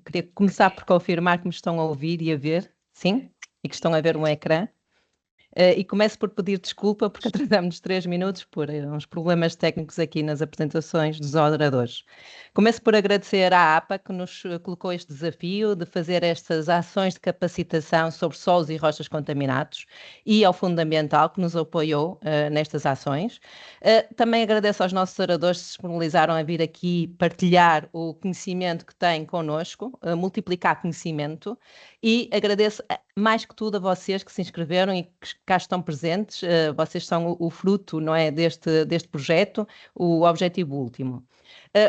Queria começar por confirmar que me estão a ouvir e a ver, sim, e que estão a ver um ecrã. E começo por pedir desculpa porque atrasamos 3 minutos por uns problemas técnicos aqui nas apresentações dos oradores. Começo por agradecer à APA que nos colocou este desafio de fazer estas ações de capacitação sobre solos e rochas contaminados e ao Fundamental que nos apoiou nestas ações. Também agradeço aos nossos oradores que se disponibilizaram a vir aqui partilhar o conhecimento que têm connosco, multiplicar conhecimento, e agradeço mais que tudo a vocês que se inscreveram e que cá estão presentes. Vocês são o fruto, não é, deste projeto, o objetivo último.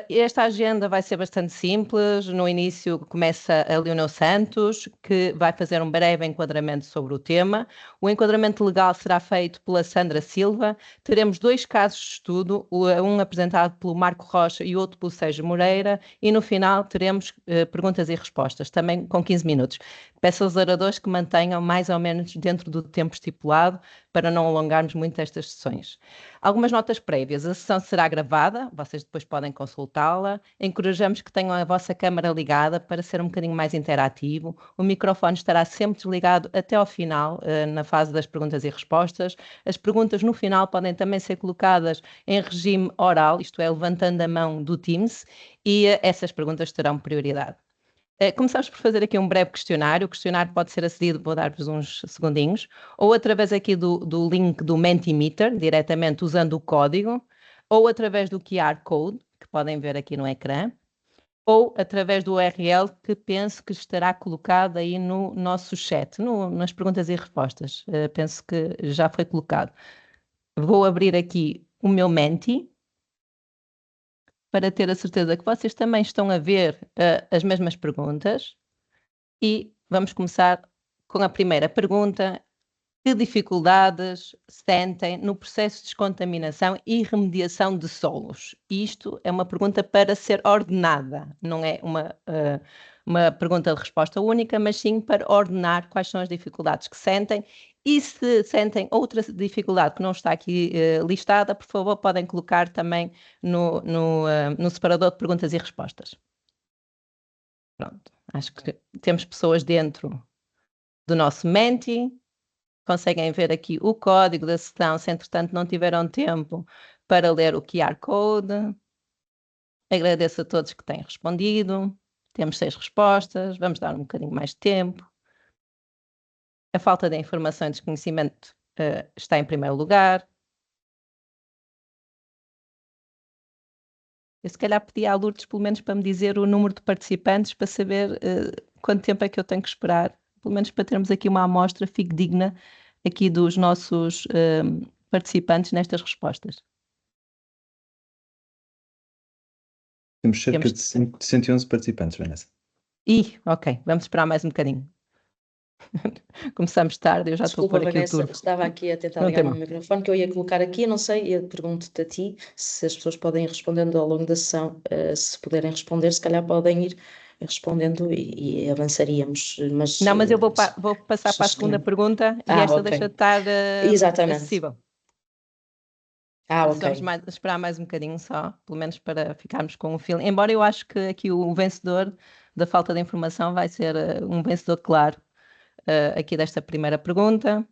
Esta agenda vai ser bastante simples. No início começa a Leonel Santos, que vai fazer um breve enquadramento sobre o tema. O enquadramento legal será feito pela Sandra Silva. Teremos 2 casos de estudo, um apresentado pelo Marco Rocha e outro pelo Sérgio Moreira, e no final teremos perguntas e respostas, também com 15 minutos. Peço aos oradores que mantenham mais ou menos dentro do tempo estipulado, para não alongarmos muito estas sessões. Algumas notas prévias. A sessão será gravada, vocês depois podem consultá-la. Encorajamos que tenham a vossa câmara ligada para ser um bocadinho mais interativo. O microfone estará sempre desligado até ao final, na fase das perguntas e respostas. As perguntas no final podem também ser colocadas em regime oral, isto é, levantando a mão do Teams, e essas perguntas terão prioridade. Começamos por fazer aqui um breve questionário. O questionário pode ser acedido, vou dar-vos uns segundinhos, ou através aqui do link do Mentimeter, diretamente usando o código, ou através do QR Code, que podem ver aqui no ecrã, ou através do URL que penso que estará colocado aí no nosso chat, nas perguntas e respostas. Penso que já foi colocado. Vou abrir aqui o meu Menti, para ter a certeza que vocês também estão a ver as mesmas perguntas. E vamos começar com a primeira pergunta. Que dificuldades sentem no processo de descontaminação e remediação de solos? Isto é uma pergunta para ser ordenada, não é uma pergunta de resposta única, mas sim para ordenar quais são as dificuldades que sentem. E se sentem outra dificuldade que não está aqui listada, por favor, podem colocar também no separador de perguntas e respostas. Pronto, acho que temos pessoas dentro do nosso Menti. Conseguem ver aqui o código da sessão, se entretanto não tiveram tempo para ler o QR Code. Agradeço a todos que têm respondido. Temos 6 respostas, vamos dar um bocadinho mais de tempo. A falta de informação e desconhecimento está em primeiro lugar. Eu se calhar pedi à Lourdes pelo menos para me dizer o número de participantes para saber quanto tempo é que eu tenho que esperar, pelo menos para termos aqui uma amostra fidedigna aqui dos nossos participantes nestas respostas. Temos cerca de 111 participantes, Vanessa. Ok, vamos esperar mais um bocadinho. Começamos tarde, eu já estou por aqui. Vanessa, estava aqui a tentar ligar o meu microfone, que eu ia colocar aqui, não sei, eu pergunto-te a ti se as pessoas podem ir respondendo ao longo da sessão, se puderem responder, se calhar podem ir respondendo e avançaríamos. Mas eu vou passar para a segunda pergunta e esta okay. Deixa de estar acessível. Ok. Vamos esperar mais um bocadinho só, pelo menos para ficarmos com o feeling. Embora eu acho que aqui o vencedor da falta de informação vai ser um vencedor claro aqui desta primeira pergunta.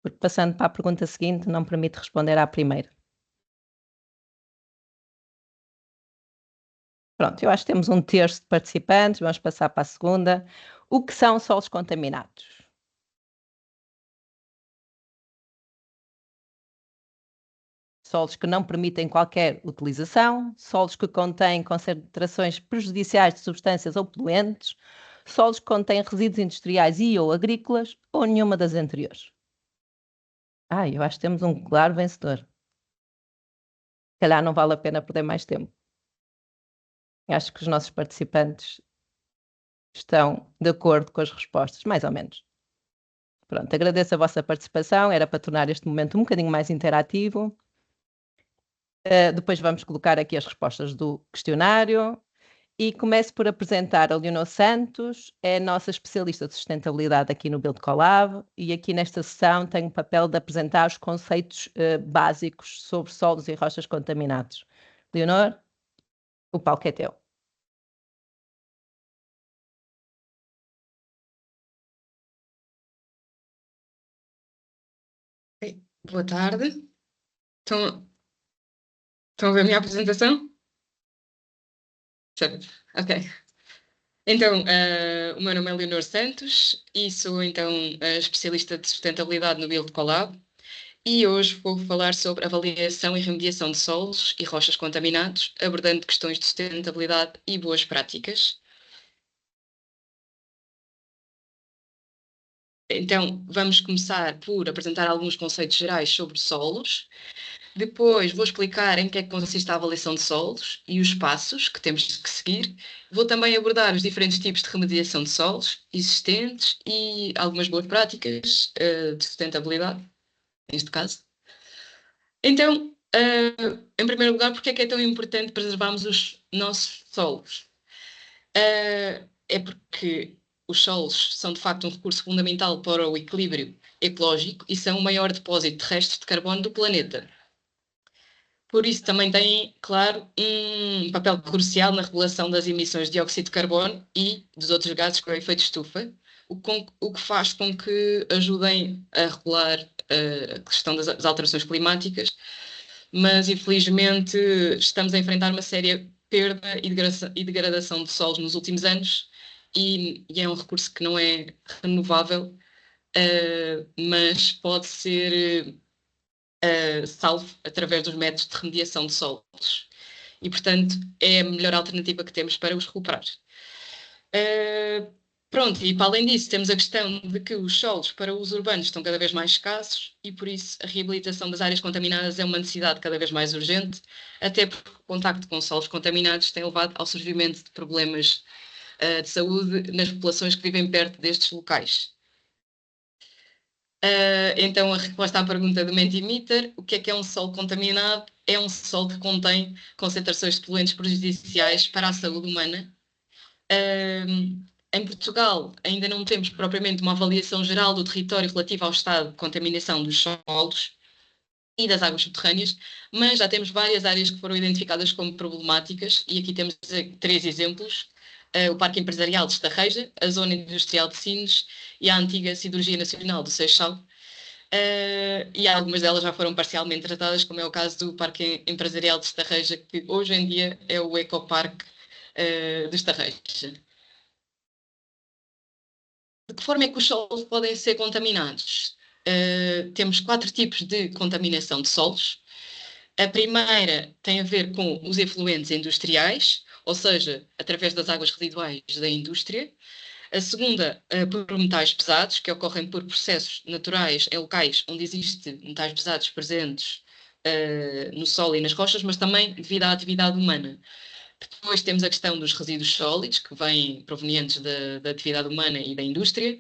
Porque passando para a pergunta seguinte não permite responder à primeira. Pronto, eu acho que temos 1/3 de participantes, vamos passar para a segunda. O que são solos contaminados? Solos que não permitem qualquer utilização, solos que contêm concentrações prejudiciais de substâncias ou poluentes, solos que contêm resíduos industriais e ou agrícolas, ou nenhuma das anteriores. Eu acho que temos um claro vencedor. Se calhar não vale a pena perder mais tempo. Acho que os nossos participantes estão de acordo com as respostas, mais ou menos. Pronto, agradeço a vossa participação, era para tornar este momento um bocadinho mais interativo. Depois vamos colocar aqui as respostas do questionário E começo por apresentar a Leonor Santos, é nossa especialista de sustentabilidade aqui no Build Collab, e aqui nesta sessão tenho o papel de apresentar os conceitos básicos sobre solos e rochas contaminados. Leonor, o palco é teu. Boa tarde. Estão a ver a minha apresentação? Certo. Ok. Então, o meu nome é Leonor Santos e sou então a especialista de sustentabilidade no Build Collab, e hoje vou falar sobre avaliação e remediação de solos e rochas contaminados, abordando questões de sustentabilidade e boas práticas. Então, vamos começar por apresentar alguns conceitos gerais sobre solos. Depois vou explicar em que é que consiste a avaliação de solos e os passos que temos que seguir. Vou também abordar os diferentes tipos de remediação de solos existentes e algumas boas práticas de sustentabilidade, neste caso. Então, em primeiro lugar, porque é que é tão importante preservarmos os nossos solos? É porque os solos são, de facto, um recurso fundamental para o equilíbrio ecológico e são o maior depósito terrestre de carbono do planeta. Por isso, também têm, claro, um papel crucial na regulação das emissões de dióxido de carbono e dos outros gases com efeito de estufa, o que faz com que ajudem a regular a questão das alterações climáticas, mas infelizmente estamos a enfrentar uma séria perda e degradação de solos nos últimos anos, e é um recurso que não é renovável, mas pode ser salvo através dos métodos de remediação de solos. E, portanto, é a melhor alternativa que temos para os recuperar. Pronto, e para além disso, temos a questão de que os solos para uso urbano estão cada vez mais escassos e, por isso, a reabilitação das áreas contaminadas é uma necessidade cada vez mais urgente, até porque o contacto com solos contaminados tem levado ao surgimento de problemas de saúde nas populações que vivem perto destes locais. Então, a resposta à pergunta do Mentimeter, o que é um solo contaminado? É um solo que contém concentrações de poluentes prejudiciais para a saúde humana. Em Portugal, ainda não temos propriamente uma avaliação geral do território relativa ao estado de contaminação dos solos e das águas subterrâneas, mas já temos várias áreas que foram identificadas como problemáticas, e aqui temos 3 exemplos. O Parque Empresarial de Estarreja, a Zona Industrial de Sines e a antiga Siderurgia Nacional do Seixal. E algumas delas já foram parcialmente tratadas, como é o caso do Parque Empresarial de Estarreja, que hoje em dia é o Ecoparque de Estarreja. De que forma é que os solos podem ser contaminados? Temos 4 tipos de contaminação de solos. A primeira tem a ver com os efluentes industriais, ou seja, através das águas residuais da indústria. A segunda, por metais pesados, que ocorrem por processos naturais em locais onde existem metais pesados presentes no solo e nas rochas, mas também devido à atividade humana. Depois temos a questão dos resíduos sólidos, que vêm provenientes da atividade humana e da indústria,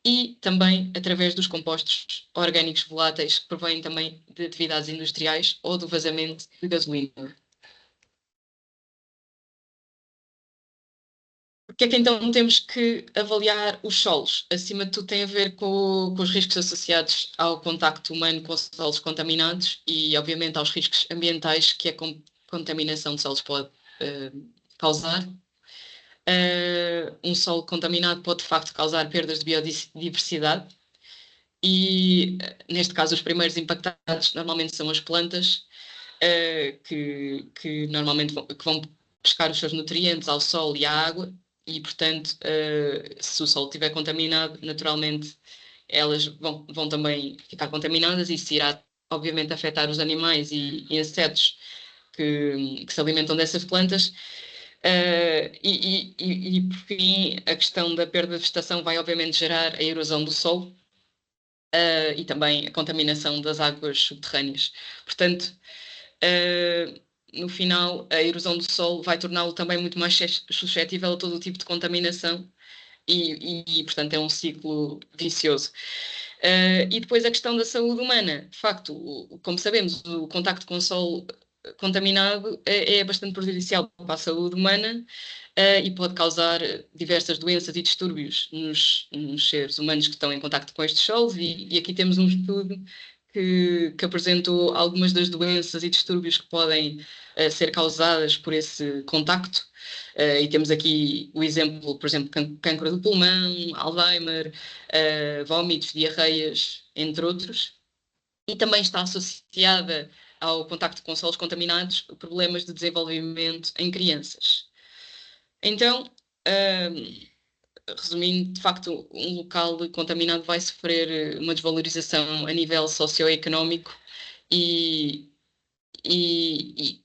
e também através dos compostos orgânicos voláteis, que provêm também de atividades industriais ou do vazamento de gasolina. Porque é que então temos que avaliar os solos? Acima de tudo tem a ver com os riscos associados ao contacto humano com solos contaminados e, obviamente, aos riscos ambientais que a contaminação de solos pode causar. Um solo contaminado pode, de facto, causar perdas de biodiversidade e, neste caso, os primeiros impactados normalmente são as plantas, que normalmente vão buscar os seus nutrientes ao solo e à água, e, portanto, se o solo estiver contaminado, naturalmente elas vão também ficar contaminadas, e isso irá, obviamente, afetar os animais e insetos que se alimentam dessas plantas. E, por fim, a questão da perda de vegetação vai, obviamente, gerar a erosão do solo e também a contaminação das águas subterrâneas. Portanto, no final, a erosão do solo vai torná-lo também muito mais suscetível a todo o tipo de contaminação e, portanto, é um ciclo vicioso. E depois a questão da saúde humana. De facto, como sabemos, o contacto com o solo contaminado é bastante prejudicial para a saúde humana e pode causar diversas doenças e distúrbios nos seres humanos que estão em contacto com estes solos. E aqui temos um estudo que apresentou algumas das doenças e distúrbios que podem ser causadas por esse contacto. E temos aqui o exemplo, por exemplo, cancro do pulmão, Alzheimer, vômitos, diarreias, entre outros. E também está associada ao contacto com solos contaminados problemas de desenvolvimento em crianças. Então, resumindo, de facto, um local contaminado vai sofrer uma desvalorização a nível socioeconómico e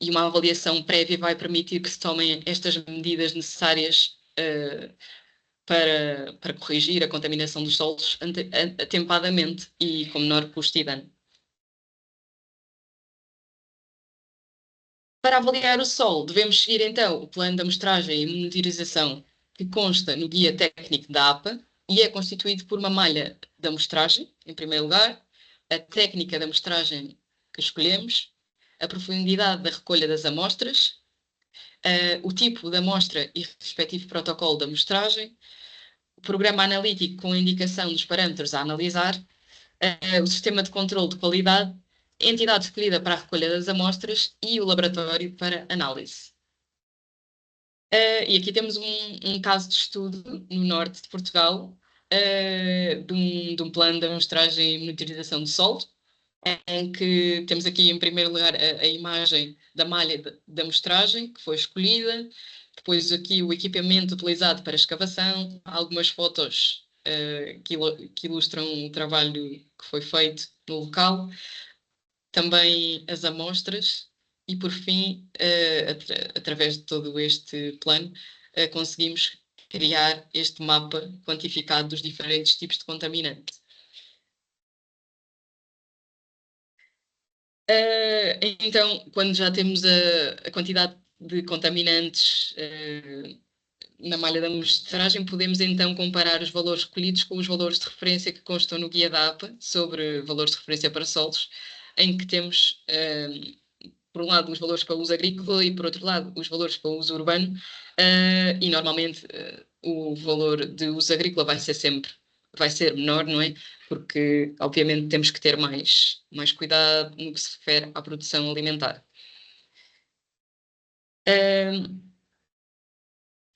uma avaliação prévia vai permitir que se tomem estas medidas necessárias para corrigir a contaminação dos solos atempadamente e com menor custo e dano. Para avaliar o solo, devemos seguir então o plano de amostragem e monitorização que consta no guia técnico da APA e é constituído por uma malha de amostragem, em primeiro lugar, a técnica de amostragem que escolhemos, a profundidade da recolha das amostras, o tipo de amostra e respectivo protocolo de amostragem, o programa analítico com indicação dos parâmetros a analisar, o sistema de controle de qualidade, a entidade escolhida para a recolha das amostras e o laboratório para análise. E aqui temos um caso de estudo no norte de Portugal, de um plano de amostragem e monitorização de solo, em que temos aqui em primeiro lugar a imagem da malha de amostragem que foi escolhida, depois aqui o equipamento utilizado para escavação, algumas fotos que ilustram o trabalho que foi feito no local, também as amostras e, por fim, através de todo este plano, conseguimos criar este mapa quantificado dos diferentes tipos de contaminante. Então, quando já temos a quantidade de contaminantes na malha da amostragem, podemos então comparar os valores escolhidos com os valores de referência que constam no guia da APA sobre valores de referência para solos, em que temos, por um lado, os valores para uso agrícola e, por outro lado, os valores para uso urbano. E, normalmente, o valor de uso agrícola vai ser menor, não é? Porque, obviamente, temos que ter mais cuidado no que se refere à produção alimentar.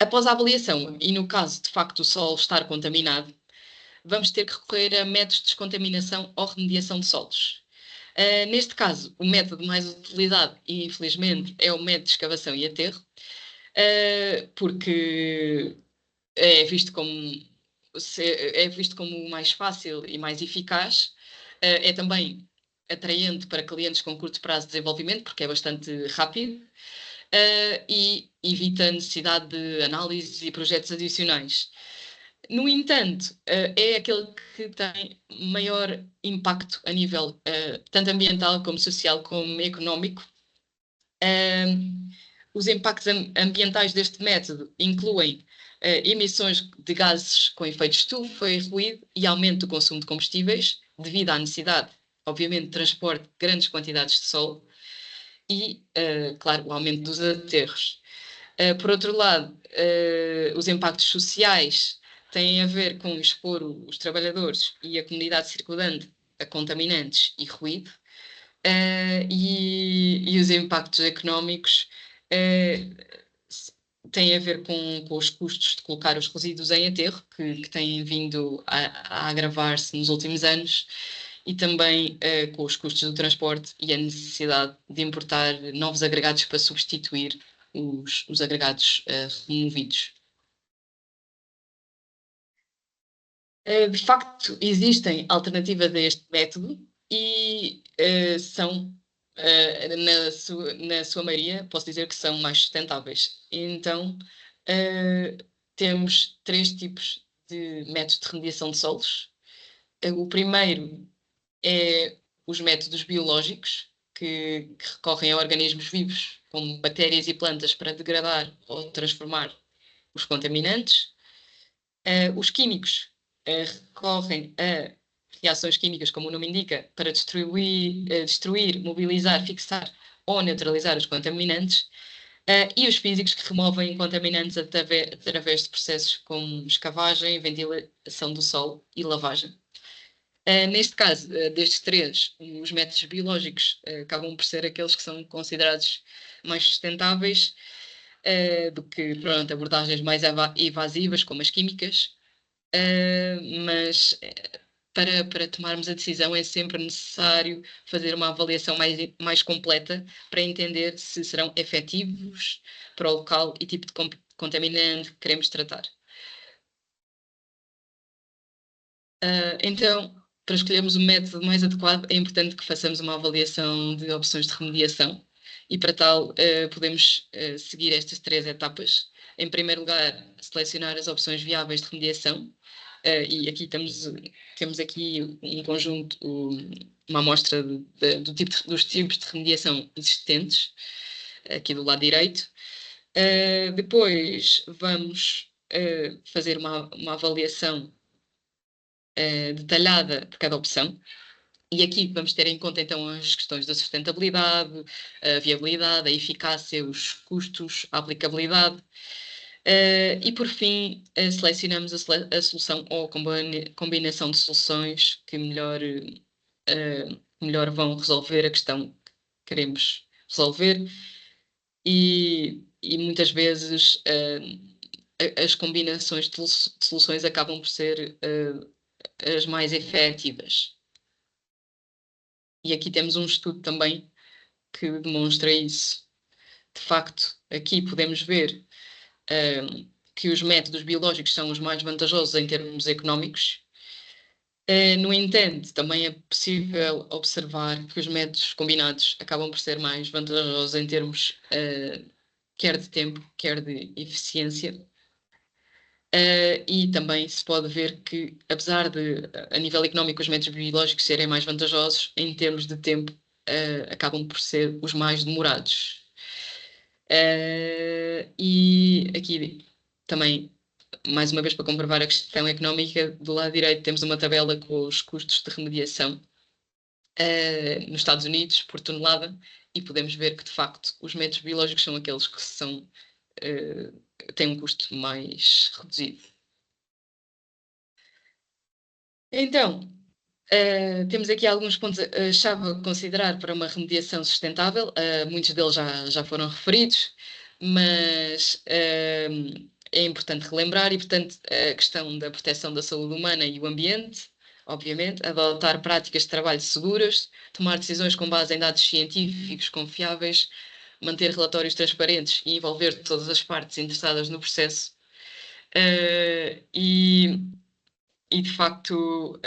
Após a avaliação, e no caso de facto o solo estar contaminado, vamos ter que recorrer a métodos de descontaminação ou remediação de solos. Neste caso, o método mais utilizado, e infelizmente, é o método de escavação e aterro, porque é visto como o mais fácil e mais eficaz. É também atraente para clientes com curto prazo de desenvolvimento, porque é bastante rápido. E evita a necessidade de análises e projetos adicionais. No entanto, é aquele que tem maior impacto a nível tanto ambiental como social como económico. Os impactos ambientais deste método incluem emissões de gases com efeito estufa e ruído e aumento do consumo de combustíveis devido à necessidade, obviamente, de transporte de grandes quantidades de solo e, claro, o aumento dos aterros. Por outro lado, os impactos sociais têm a ver com expor os trabalhadores e a comunidade circundante a contaminantes e ruído, e os impactos económicos têm a ver com os custos de colocar os resíduos em aterro, que têm vindo a agravar-se nos últimos anos, e também com os custos do transporte e a necessidade de importar novos agregados para substituir os agregados removidos. De facto, existem alternativas a este método e são, na sua maioria, posso dizer que são mais sustentáveis. Então, temos 3 tipos de métodos de remediação de solos. O primeiro é os métodos biológicos, que recorrem a organismos vivos, como bactérias e plantas, para degradar ou transformar os contaminantes. Os químicos recorrem a reações químicas, como o nome indica, para destruir, mobilizar, fixar ou neutralizar os contaminantes, e os físicos que removem contaminantes através de processos como escavagem, ventilação do solo e lavagem. Neste caso, destes três, os métodos biológicos acabam por ser aqueles que são considerados mais sustentáveis do que, pronto, abordagens mais evasivas, como as químicas, mas para tomarmos a decisão é sempre necessário fazer uma avaliação mais completa para entender se serão efetivos para o local e tipo de contaminante que queremos tratar. Então, para escolhermos o método mais adequado, é importante que façamos uma avaliação de opções de remediação e, para tal, podemos seguir estas 3 etapas. Em primeiro lugar, selecionar as opções viáveis de remediação, e aqui temos aqui um conjunto, uma amostra dos tipos de remediação existentes, aqui do lado direito. Depois vamos fazer uma avaliação detalhada de cada opção. E aqui vamos ter em conta então as questões da sustentabilidade, a viabilidade, a eficácia, os custos, a aplicabilidade. E por fim, selecionamos a solução ou combinação de soluções que melhor vão resolver a questão que queremos resolver. E muitas vezes as combinações de soluções acabam por ser as mais efetivas. E aqui temos um estudo também que demonstra isso. De facto, aqui podemos ver que os métodos biológicos são os mais vantajosos em termos económicos. No entanto, também é possível observar que os métodos combinados acabam por ser mais vantajosos em termos quer de tempo, quer de eficiência. E também se pode ver que, apesar de, a nível económico, os métodos biológicos serem mais vantajosos, em termos de tempo, acabam por ser os mais demorados. E aqui também, mais uma vez, para comprovar a questão económica, do lado direito temos uma tabela com os custos de remediação nos Estados Unidos por tonelada, e podemos ver que, de facto, os métodos biológicos são aqueles que têm um custo mais reduzido. Então, temos aqui alguns pontos-chave a considerar para uma remediação sustentável. Muitos deles já foram referidos, mas é importante relembrar, e, portanto, a questão da proteção da saúde humana e o ambiente, obviamente, adotar práticas de trabalho seguras, tomar decisões com base em dados científicos confiáveis, manter relatórios transparentes e envolver todas as partes interessadas no processo. E de facto,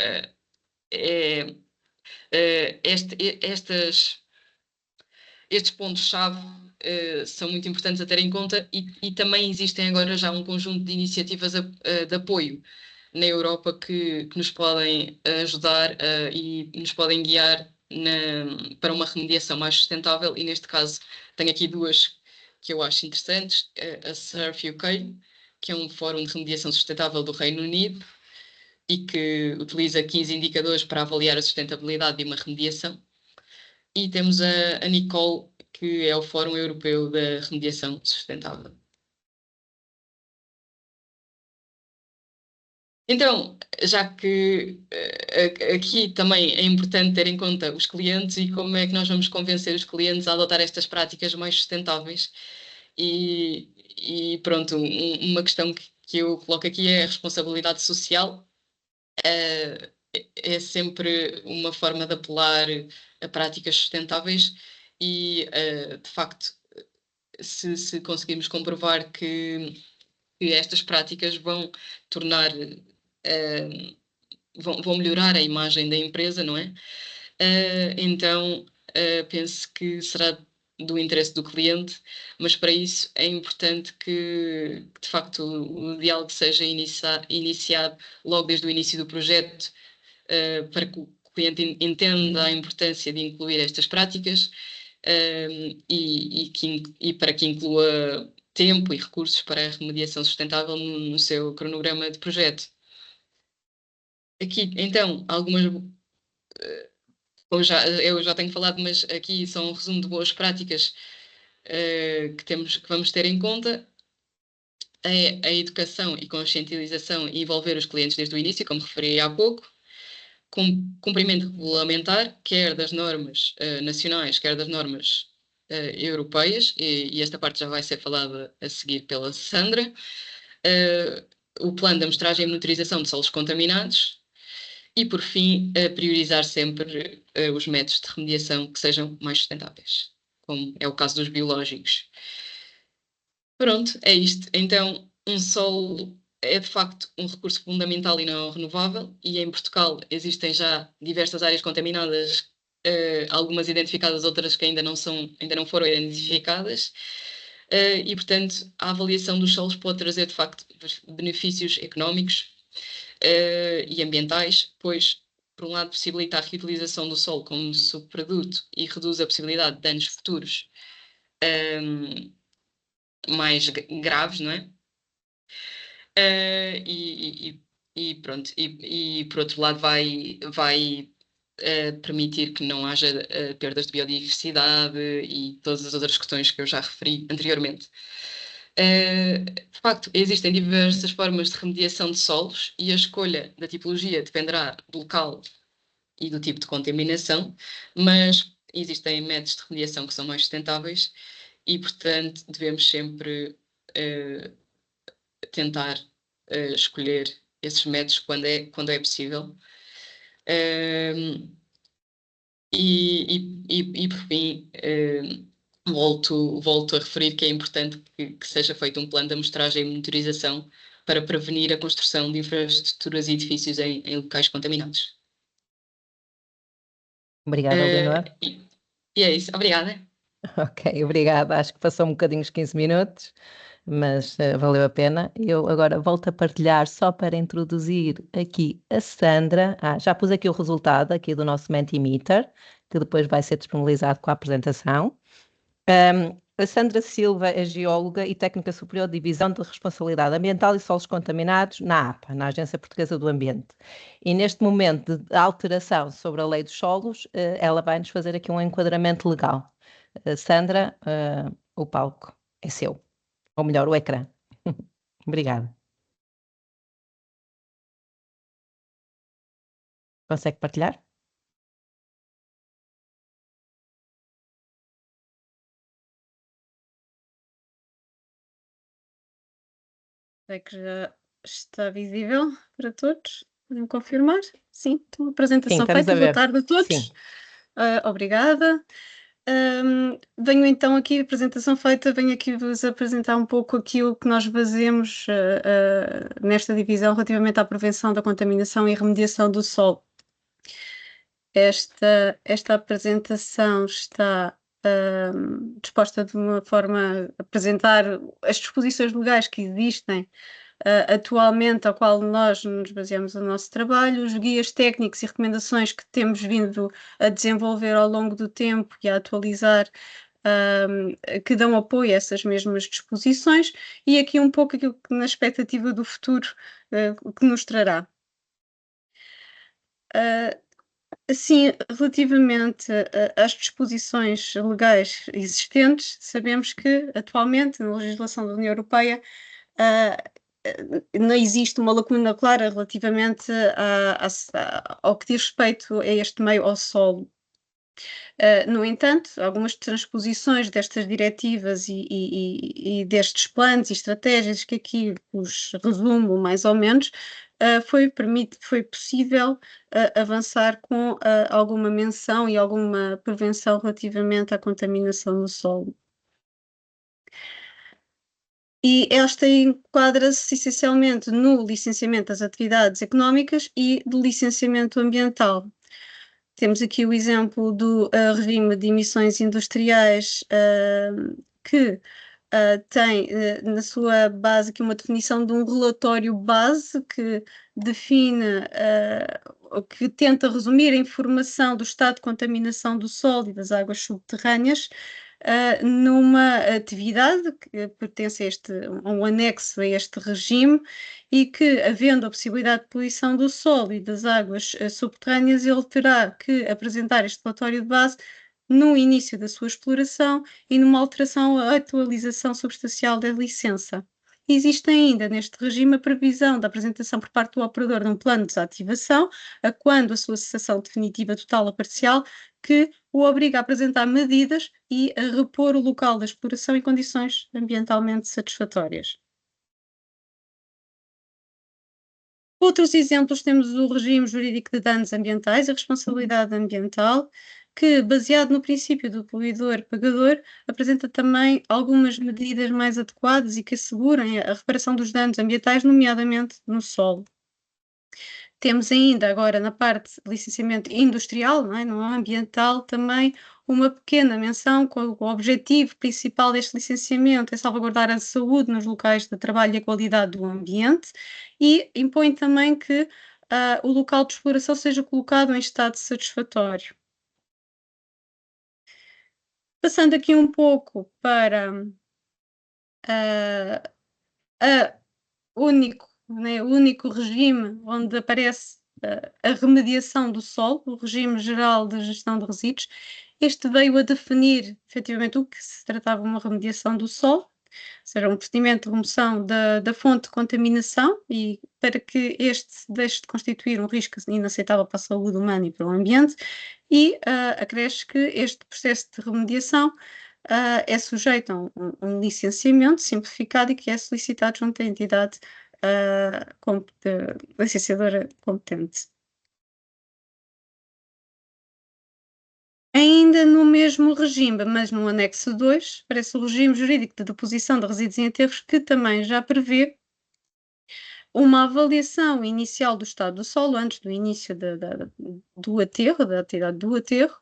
estes pontos-chave são muito importantes a ter em conta, e também existem agora já um conjunto de iniciativas de apoio na Europa que nos podem ajudar e nos podem guiar para uma remediação mais sustentável, e neste caso tenho aqui 2 que eu acho interessantes. A SURF UK, que é um fórum de remediação sustentável do Reino Unido, e que utiliza 15 indicadores para avaliar a sustentabilidade de uma remediação. E temos a Nicole, que é o Fórum Europeu da Remediação Sustentável. Então, já que aqui também é importante ter em conta os clientes e como é que nós vamos convencer os clientes a adotar estas práticas mais sustentáveis. E pronto, uma questão que eu coloco aqui é a responsabilidade social. É sempre uma forma de apelar a práticas sustentáveis, e de facto, se conseguirmos comprovar que estas práticas vão tornar, vão melhorar a imagem da empresa, não é? Então, penso que será do interesse do cliente, mas para isso é importante que de facto, o diálogo seja iniciado logo desde o início do projeto, para que o cliente entenda a importância de incluir estas práticas, e para que inclua tempo e recursos para a remediação sustentável no seu cronograma de projeto. Aqui, então, algumas eu já tenho falado, mas aqui são um resumo de boas práticas que vamos ter em conta. É a educação e conscientização e envolver os clientes desde o início, como referi há pouco, cumprimento regulamentar, quer das normas nacionais, quer das normas europeias, e esta parte já vai ser falada a seguir pela Sandra. O plano de amostragem e monitorização de solos contaminados e, por fim, priorizar sempre os métodos de remediação que sejam mais sustentáveis, como é o caso dos biológicos. Pronto, é isto. Então, um solo é de facto um recurso fundamental e não renovável, e em Portugal existem já diversas áreas contaminadas, algumas identificadas, outras que ainda não foram identificadas. E, portanto, a avaliação dos solos pode trazer, de facto, benefícios económicos e ambientais, pois, por um lado, possibilita a reutilização do solo como subproduto e reduz a possibilidade de danos futuros mais graves, não é? E pronto, e por outro lado vai permitir que não haja perdas de biodiversidade e todas as outras questões que eu já referi anteriormente. De facto, existem diversas formas de remediação de solos e a escolha da tipologia dependerá do local e do tipo de contaminação, mas existem métodos de remediação que são mais sustentáveis e, portanto, devemos sempre tentar escolher esses métodos quando é possível. E por fim, volto a referir que é importante que seja feito um plano de amostragem e monitorização para prevenir a construção de infraestruturas e edifícios em locais contaminados. Obrigada, Leonor. E é isso. Obrigada. Ok, obrigada. Acho que passou um bocadinho os 15 minutos, mas valeu a pena. Eu agora volto a partilhar só para introduzir aqui a Sandra. Já pus aqui o resultado aqui do nosso Mentimeter, que depois vai ser disponibilizado com a apresentação. A Sandra Silva é geóloga e técnica superior de Divisão de Responsabilidade Ambiental e Solos Contaminados na APA, na Agência Portuguesa do Ambiente. E neste momento de alteração sobre a lei dos solos, ela vai nos fazer aqui um enquadramento legal. Sandra, o palco é seu, ou melhor, o ecrã. Obrigada. Consegue partilhar? É que já está visível para todos. Podem confirmar? Sim, então, apresentação feita. Boa tarde a todos. Obrigada. Venho então aqui, apresentação feita, venho aqui vos apresentar um pouco aquilo que nós fazemos nesta divisão relativamente à prevenção da contaminação e remediação do solo. Esta apresentação está disposta de uma forma a apresentar as disposições legais que existem atualmente, ao qual nós nos baseamos no nosso trabalho, os guias técnicos e recomendações que temos vindo a desenvolver ao longo do tempo e a atualizar, que dão apoio a essas mesmas disposições, e aqui um pouco aquilo que na expectativa do futuro que nos trará. Assim, relativamente às disposições legais existentes, sabemos que atualmente na legislação da União Europeia não existe uma lacuna clara relativamente ao que diz respeito a este meio ao solo. No entanto, algumas transposições destas diretivas e destes planos e estratégias que aqui os resumo mais ou menos, foi possível avançar com alguma menção e alguma prevenção relativamente à contaminação do solo. E esta enquadra-se essencialmente no licenciamento das atividades económicas e do licenciamento ambiental. Temos aqui o exemplo do regime de emissões industriais que tem na sua base aqui uma definição de um relatório base que define, que tenta resumir a informação do estado de contaminação do solo e das águas subterrâneas, numa atividade que pertence a um anexo a este regime e que, havendo a possibilidade de poluição do solo e das águas subterrâneas, ele terá que apresentar este relatório de base no início da sua exploração e numa alteração ou atualização substancial da licença. Existe ainda neste regime a previsão da apresentação por parte do operador de um plano de desativação, a quando a sua cessação definitiva total ou parcial, que o obriga a apresentar medidas e a repor o local da exploração em condições ambientalmente satisfatórias. Outros exemplos temos o regime jurídico de danos ambientais, a responsabilidade ambiental, que, baseado no princípio do poluidor-pagador, apresenta também algumas medidas mais adequadas e que assegurem a reparação dos danos ambientais, nomeadamente no solo. Temos ainda agora na parte de licenciamento industrial, não ambiental, também uma pequena menção com o objetivo principal deste licenciamento é salvaguardar a saúde nos locais de trabalho e a qualidade do ambiente e impõe também que o local de exploração seja colocado em estado satisfatório. Passando aqui um pouco para o único regime onde aparece a remediação do solo, o regime geral de gestão de resíduos. Este veio a definir efetivamente o que se tratava de uma remediação do solo, ou seja, um procedimento de remoção da fonte de contaminação e para que este deixe de constituir um risco inaceitável para a saúde humana e para o ambiente, e acresce que este processo de remediação é sujeito a um licenciamento simplificado e que é solicitado junto à entidade licenciadora competente. Ainda no mesmo regime, mas no anexo 2, aparece o regime jurídico de deposição de resíduos em aterros, que também já prevê uma avaliação inicial do estado do solo antes do início do aterro, da atividade do aterro,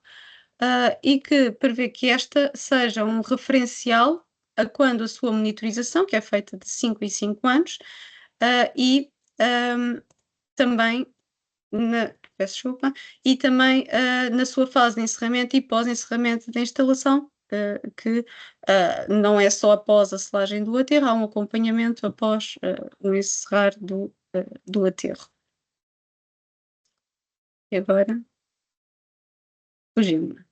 e que prevê que esta seja um referencial a quando a sua monitorização, que é feita de 5 em 5 anos, e também peço desculpa, e também na sua fase de encerramento e pós-encerramento da instalação, que não é só após a selagem do aterro, há um acompanhamento após o encerrar do aterro. E agora, fugiu-me.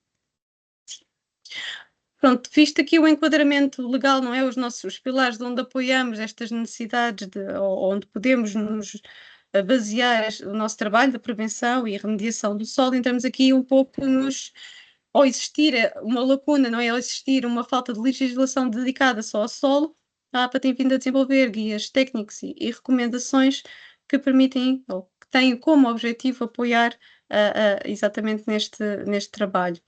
Pronto, visto aqui o enquadramento legal, não é? Os nossos pilares de onde apoiamos estas necessidades, ou onde podemos nos basear o nosso trabalho da prevenção e remediação do solo, entramos aqui um pouco ao existir uma lacuna, não é? Ao existir uma falta de legislação dedicada só ao solo, a APA tem vindo a desenvolver guias técnicos e recomendações que permitem, ou que têm como objetivo apoiar exatamente neste trabalho.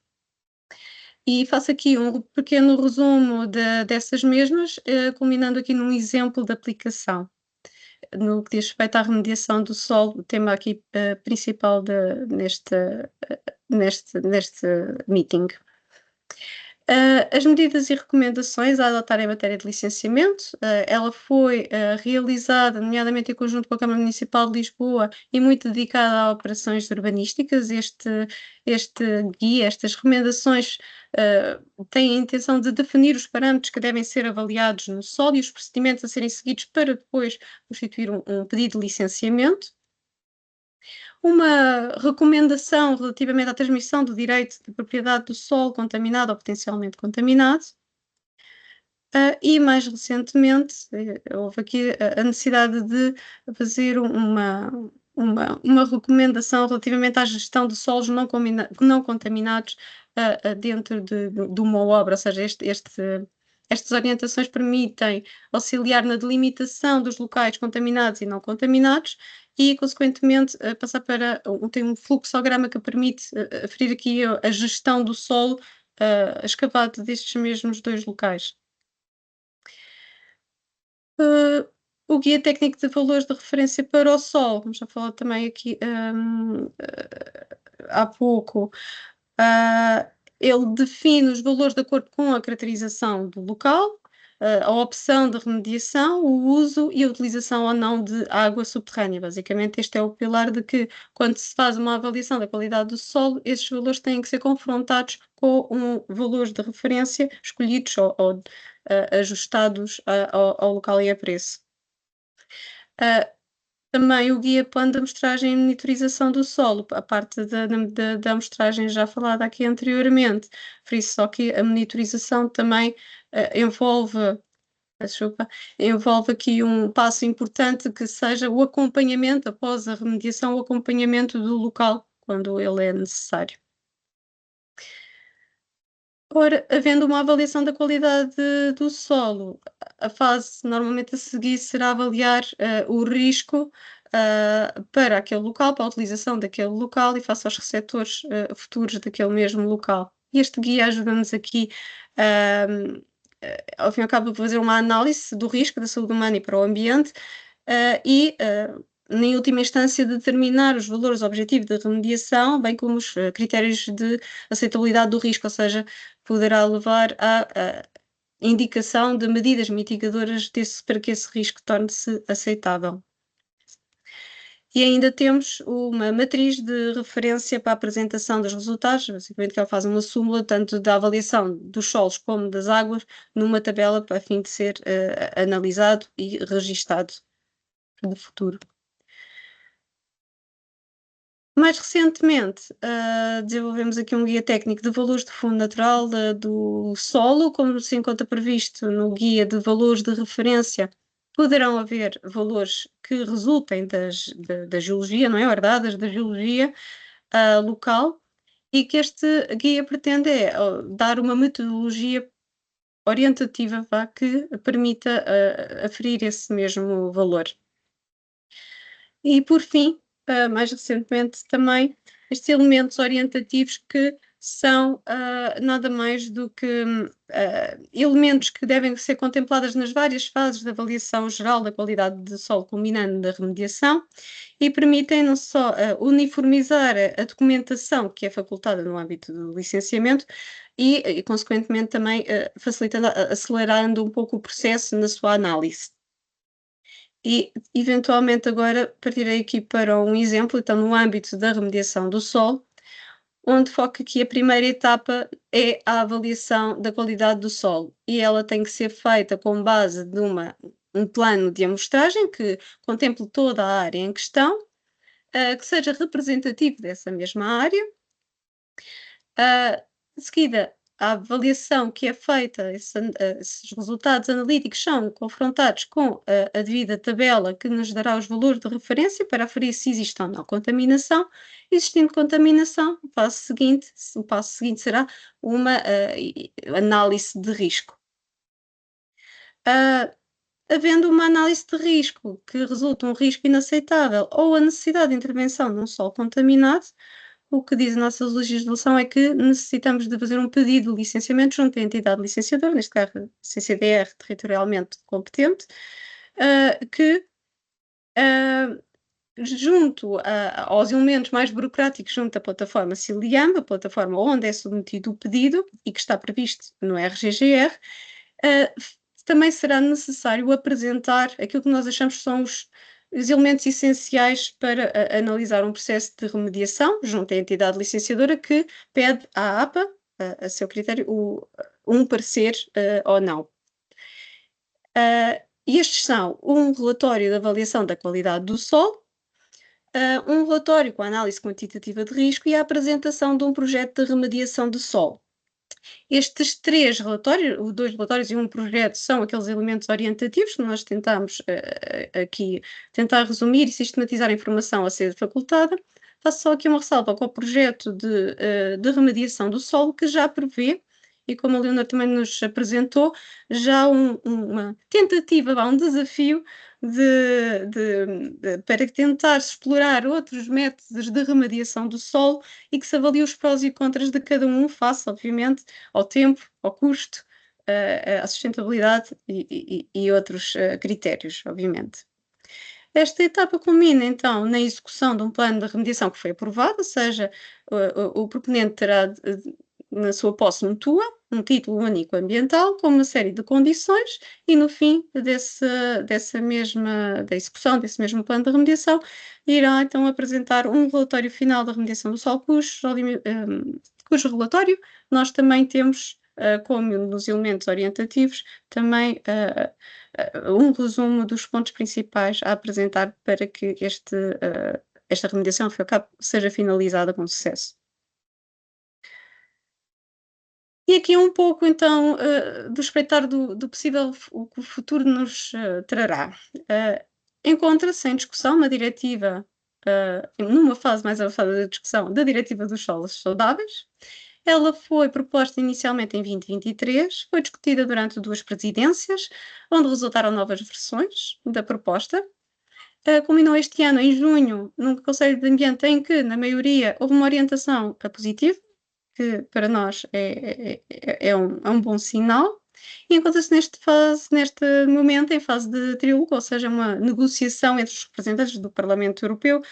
E faço aqui um pequeno resumo dessas mesmas, culminando aqui num exemplo de aplicação. No que diz respeito à remediação do solo, o tema aqui principal neste meeting. As medidas e recomendações a adotar em matéria de licenciamento, ela foi realizada, nomeadamente em conjunto com a Câmara Municipal de Lisboa e muito dedicada a operações urbanísticas. Este guia, estas recomendações têm a intenção de definir os parâmetros que devem ser avaliados no solo e os procedimentos a serem seguidos para depois constituir um pedido de licenciamento. Uma recomendação relativamente à transmissão do direito de propriedade do solo contaminado ou potencialmente contaminado. E mais recentemente houve aqui a necessidade de fazer uma recomendação relativamente à gestão de solos não contaminados dentro de uma obra, ou seja, estas orientações permitem auxiliar na delimitação dos locais contaminados e não contaminados e, consequentemente, passar tem um fluxograma que permite aferir aqui a gestão do solo escavado destes mesmos dois locais. O Guia Técnico de Valores de Referência para o Solo, vamos já falar também aqui há pouco, ele define os valores de acordo com a caracterização do local, a opção de remediação, o uso e a utilização ou não de água subterrânea. Basicamente, este é o pilar de que, quando se faz uma avaliação da qualidade do solo, esses valores têm que ser confrontados com valores de referência escolhidos ou ajustados ao local e a preço. Também o guia plano de amostragem e monitorização do solo, a parte da amostragem já falada aqui anteriormente, por isso só que a monitorização também envolve aqui um passo importante que seja o acompanhamento após a remediação, o acompanhamento do local quando ele é necessário. Ora, havendo uma avaliação da qualidade do solo, a fase normalmente a seguir será avaliar o risco para aquele local, para a utilização daquele local e face aos receptores futuros daquele mesmo local. E este guia ajuda-nos aqui, ao fim e ao cabo, a fazer uma análise do risco da saúde humana e para o ambiente e em última instância, determinar os valores objetivos de remediação, bem como os critérios de aceitabilidade do risco, ou seja, poderá levar à indicação de medidas mitigadoras para que esse risco torne-se aceitável. E ainda temos uma matriz de referência para a apresentação dos resultados, basicamente que ela faz uma súmula tanto da avaliação dos solos como das águas, numa tabela a fim de ser analisado e registado no futuro. Mais recentemente, desenvolvemos aqui um guia técnico de valores de fundo natural do solo, como se encontra previsto no guia de valores de referência. Poderão haver valores que resultem da geologia, não é? Herdadas da geologia local, e que este guia pretende dar uma metodologia orientativa que permita aferir esse mesmo valor. E, por fim, mais recentemente também, estes elementos orientativos que são nada mais do que elementos que devem ser contemplados nas várias fases da avaliação geral da qualidade do solo, culminando na remediação, e permitem não só uniformizar a documentação que é facultada no âmbito do licenciamento e consequentemente, também facilitando, acelerando um pouco o processo na sua análise. E, eventualmente, agora partirei aqui para um exemplo, então, no âmbito da remediação do solo, onde foco aqui a primeira etapa é a avaliação da qualidade do solo. E ela tem que ser feita com base de um plano de amostragem que contemple toda a área em questão, que seja representativo dessa mesma área. De seguida, a avaliação que é feita, esses resultados analíticos são confrontados com a devida tabela que nos dará os valores de referência para aferir se existe ou não contaminação. Existindo contaminação, o passo seguinte será uma análise de risco. Havendo uma análise de risco que resulta um risco inaceitável ou a necessidade de intervenção num solo contaminado, o que diz a nossa legislação é que necessitamos de fazer um pedido de licenciamento junto à entidade licenciadora, neste caso CCDR territorialmente competente, que junto aos elementos mais burocráticos, junto à plataforma CILIAM, a plataforma onde é submetido o pedido e que está previsto no RGGR, também será necessário apresentar aquilo que nós achamos que são os elementos essenciais para analisar um processo de remediação junto à entidade licenciadora que pede à APA, a seu critério, um parecer ou não. Estes são um relatório de avaliação da qualidade do solo, um relatório com análise quantitativa de risco e a apresentação de um projeto de remediação de solo. Estes três relatórios, 2 relatórios e um projeto, são aqueles elementos orientativos que nós tentamos aqui tentar resumir e sistematizar a informação a ser facultada. Faço só aqui uma ressalva com o projeto de remediação do solo, que já prevê, e como a Leonor também nos apresentou, já uma tentativa, um desafio para tentar explorar outros métodos de remediação do solo e que se avalie os prós e contras de cada um face, obviamente, ao tempo, ao custo, à sustentabilidade e outros critérios, obviamente. Esta etapa culmina, então, na execução de um plano de remediação que foi aprovado, ou seja, o proponente terá na sua posse um TUA, um título único ambiental com uma série de condições e no fim da execução desse mesmo plano de remediação irá então apresentar um relatório final da remediação do solo, cujo relatório nós também temos como nos elementos orientativos também um resumo dos pontos principais a apresentar para que esta remediação, ao fim e ao cabo, seja finalizada com sucesso. E aqui um pouco, então, do espreitar do possível, o que o futuro nos trará. Encontra-se em discussão uma diretiva, numa fase mais avançada da discussão, da Diretiva dos Solos Saudáveis. Ela foi proposta inicialmente em 2023, foi discutida durante 2 presidências, onde resultaram novas versões da proposta. Culminou este ano, em junho, num Conselho de Ambiente em que, na maioria, houve uma orientação positiva, que para nós é um bom sinal, e encontra-se neste momento em fase de trílogo, ou seja, uma negociação entre os representantes do Parlamento Europeu,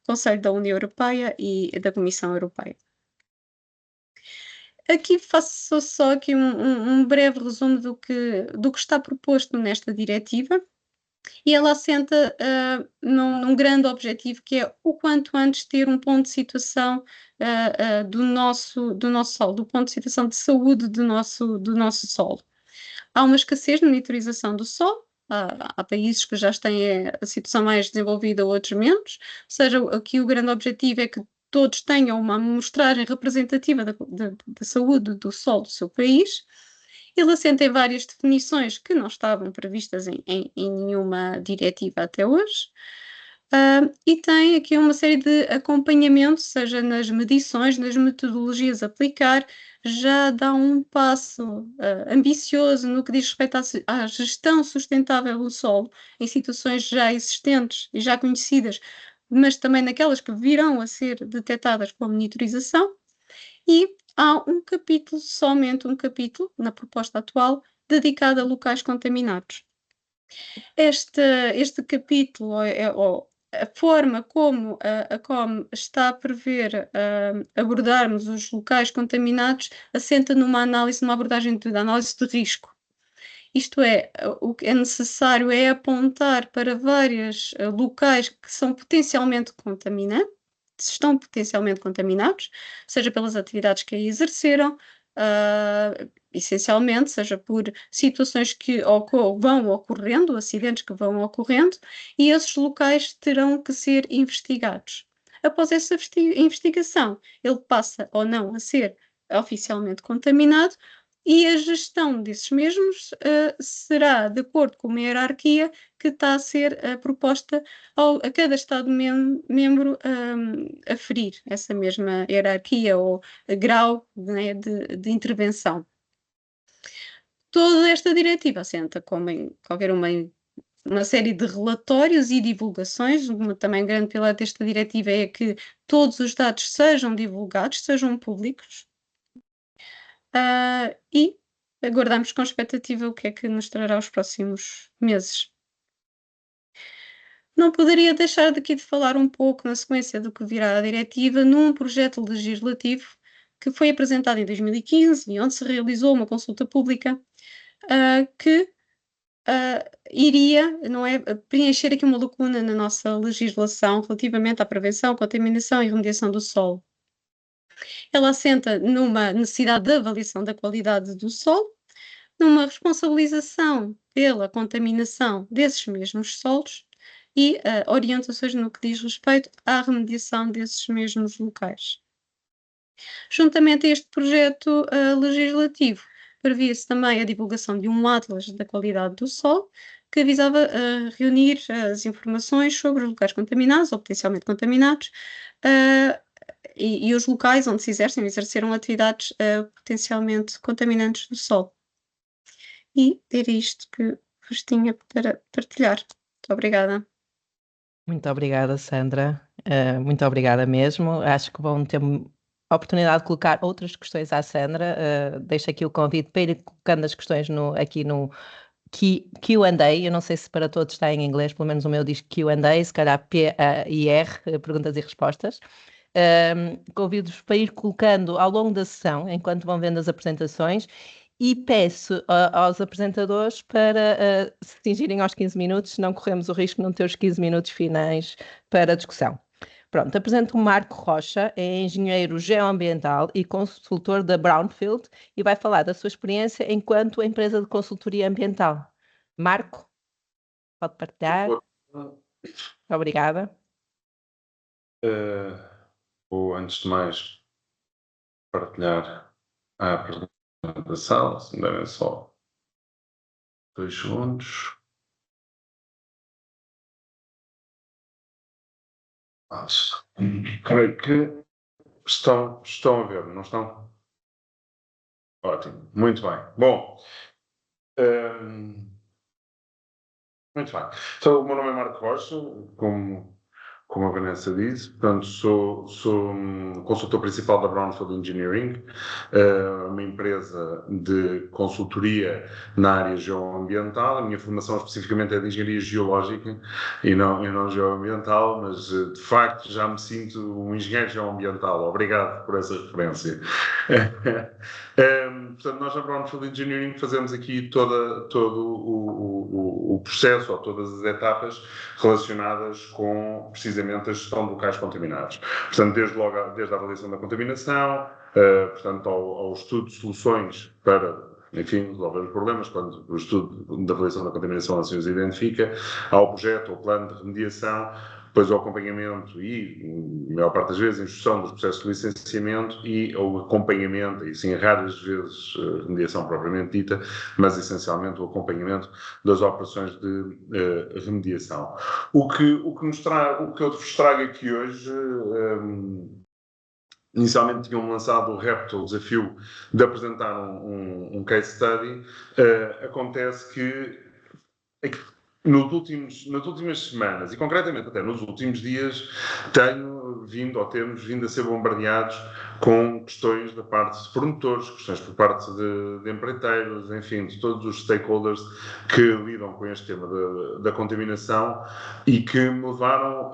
Conselho da União Europeia e da Comissão Europeia. Aqui faço só aqui um breve resumo do que está proposto nesta diretiva, e ela assenta num grande objetivo, que é o quanto antes ter um ponto de situação do nosso solo, do ponto de situação de saúde do nosso solo. Há uma escassez de monitorização do solo, há países que já têm a situação mais desenvolvida, outros menos, ou seja, aqui o grande objetivo é que todos tenham uma amostragem representativa da saúde do solo do seu país. Ele assenta em várias definições que não estavam previstas em nenhuma diretiva até hoje, e tem aqui uma série de acompanhamentos, seja nas medições, nas metodologias a aplicar, já dá um passo ambicioso no que diz respeito à gestão sustentável do solo, em situações já existentes e já conhecidas, mas também naquelas que virão a ser detectadas com a monitorização, e há somente um capítulo, na proposta atual, dedicado a locais contaminados. Este capítulo, a forma como a COM está a prever abordarmos os locais contaminados, assenta numa abordagem de análise de risco. Isto é, o que é necessário é apontar para vários locais que são potencialmente contaminados, estão potencialmente contaminados, seja pelas atividades que aí exerceram, essencialmente, seja por situações que vão ocorrendo, acidentes que vão ocorrendo, e esses locais terão que ser investigados. Após essa investigação, ele passa ou não a ser oficialmente contaminado, e a gestão desses mesmos será de acordo com uma hierarquia que está a ser proposta a cada Estado-membro aferir essa mesma hierarquia ou grau, né, de intervenção. Toda esta diretiva assenta, como em qualquer uma série de relatórios e divulgações. Também um grande pilar desta diretiva é que todos os dados sejam divulgados, sejam públicos. E aguardamos com expectativa o que é que nos trará os próximos meses. Não poderia deixar daqui de falar um pouco, na sequência do que virá a diretiva, num projeto legislativo que foi apresentado em 2015 e onde se realizou uma consulta pública que iria, não é, preencher aqui uma lacuna na nossa legislação relativamente à prevenção, contaminação e remediação do solo. Ela assenta numa necessidade de avaliação da qualidade do solo, numa responsabilização pela contaminação desses mesmos solos e orientações no que diz respeito à remediação desses mesmos locais. Juntamente a este projeto legislativo, previa-se também a divulgação de um atlas da qualidade do solo, que visava reunir as informações sobre os locais contaminados ou potencialmente contaminados, e os locais onde se exerceram atividades potencialmente contaminantes do solo. E era isto que vos tinha para partilhar. Muito obrigada. Muito obrigada, Sandra. Muito obrigada mesmo. Acho que vão ter a oportunidade de colocar outras questões à Sandra. Deixo aqui o convite para ir colocando as questões aqui no Q&A. Eu não sei se para todos está em inglês, pelo menos o meu diz Q&A, se calhar P-I-R, perguntas e respostas. Convido-vos para ir colocando ao longo da sessão, enquanto vão vendo as apresentações, e peço aos apresentadores para se cingirem aos 15 minutos, senão corremos o risco de não ter os 15 minutos finais para a discussão. Pronto, apresento o Marco Rocha, é engenheiro geoambiental e consultor da Brownfield e vai falar da sua experiência enquanto empresa de consultoria ambiental. Marco, pode partilhar? Obrigada. Vou, antes de mais, partilhar a apresentação, se me derem só 2 segundos. Creio que estão a ver, não estão? Ótimo, muito bem. Bom, muito bem. Então, o meu nome é Marco Rocha, como a Vanessa disse, portanto, sou consultor principal da Brownfield Engineering, uma empresa de consultoria na área geoambiental. A minha formação especificamente é de engenharia geológica e não geoambiental, mas de facto já me sinto um engenheiro geoambiental. Obrigado por essa referência. Portanto, nós na Brownfield Engineering fazemos aqui todo o processo, ou todas as etapas relacionadas com, precisamente, a gestão de locais contaminados. Portanto, desde a avaliação da contaminação, portanto, ao estudo de soluções para, enfim, resolver os problemas, quando o estudo da avaliação da contaminação assim os identifica, ao projeto, ao plano de remediação, depois o acompanhamento e, a maior parte das vezes, a instrução dos processos de licenciamento e o acompanhamento, e sim, raras vezes, remediação propriamente dita, mas essencialmente o acompanhamento das operações de remediação. O que eu vos trago aqui hoje, inicialmente tinham lançado o repto, o desafio de apresentar um case study. Acontece que nas últimas semanas, e concretamente até nos últimos dias, temos vindo a ser bombardeados com questões da parte de promotores, questões por parte de empreiteiros, enfim, de todos os stakeholders que lidam com este tema da contaminação e que me levaram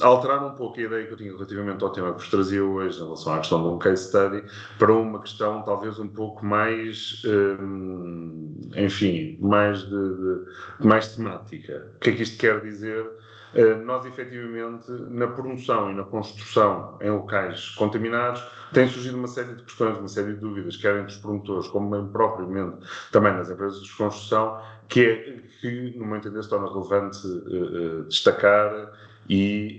a alterar um pouco a ideia que eu tinha relativamente ao tema que vos trazia hoje em relação à questão de um case study para uma questão talvez um pouco mais, enfim, mais temática. O que é que isto quer dizer? Nós, efetivamente, na promoção e na construção em locais contaminados, tem surgido uma série de questões, uma série de dúvidas, quer entre os promotores, como bem propriamente também nas empresas de construção, que, no meu entender, se torna relevante destacar e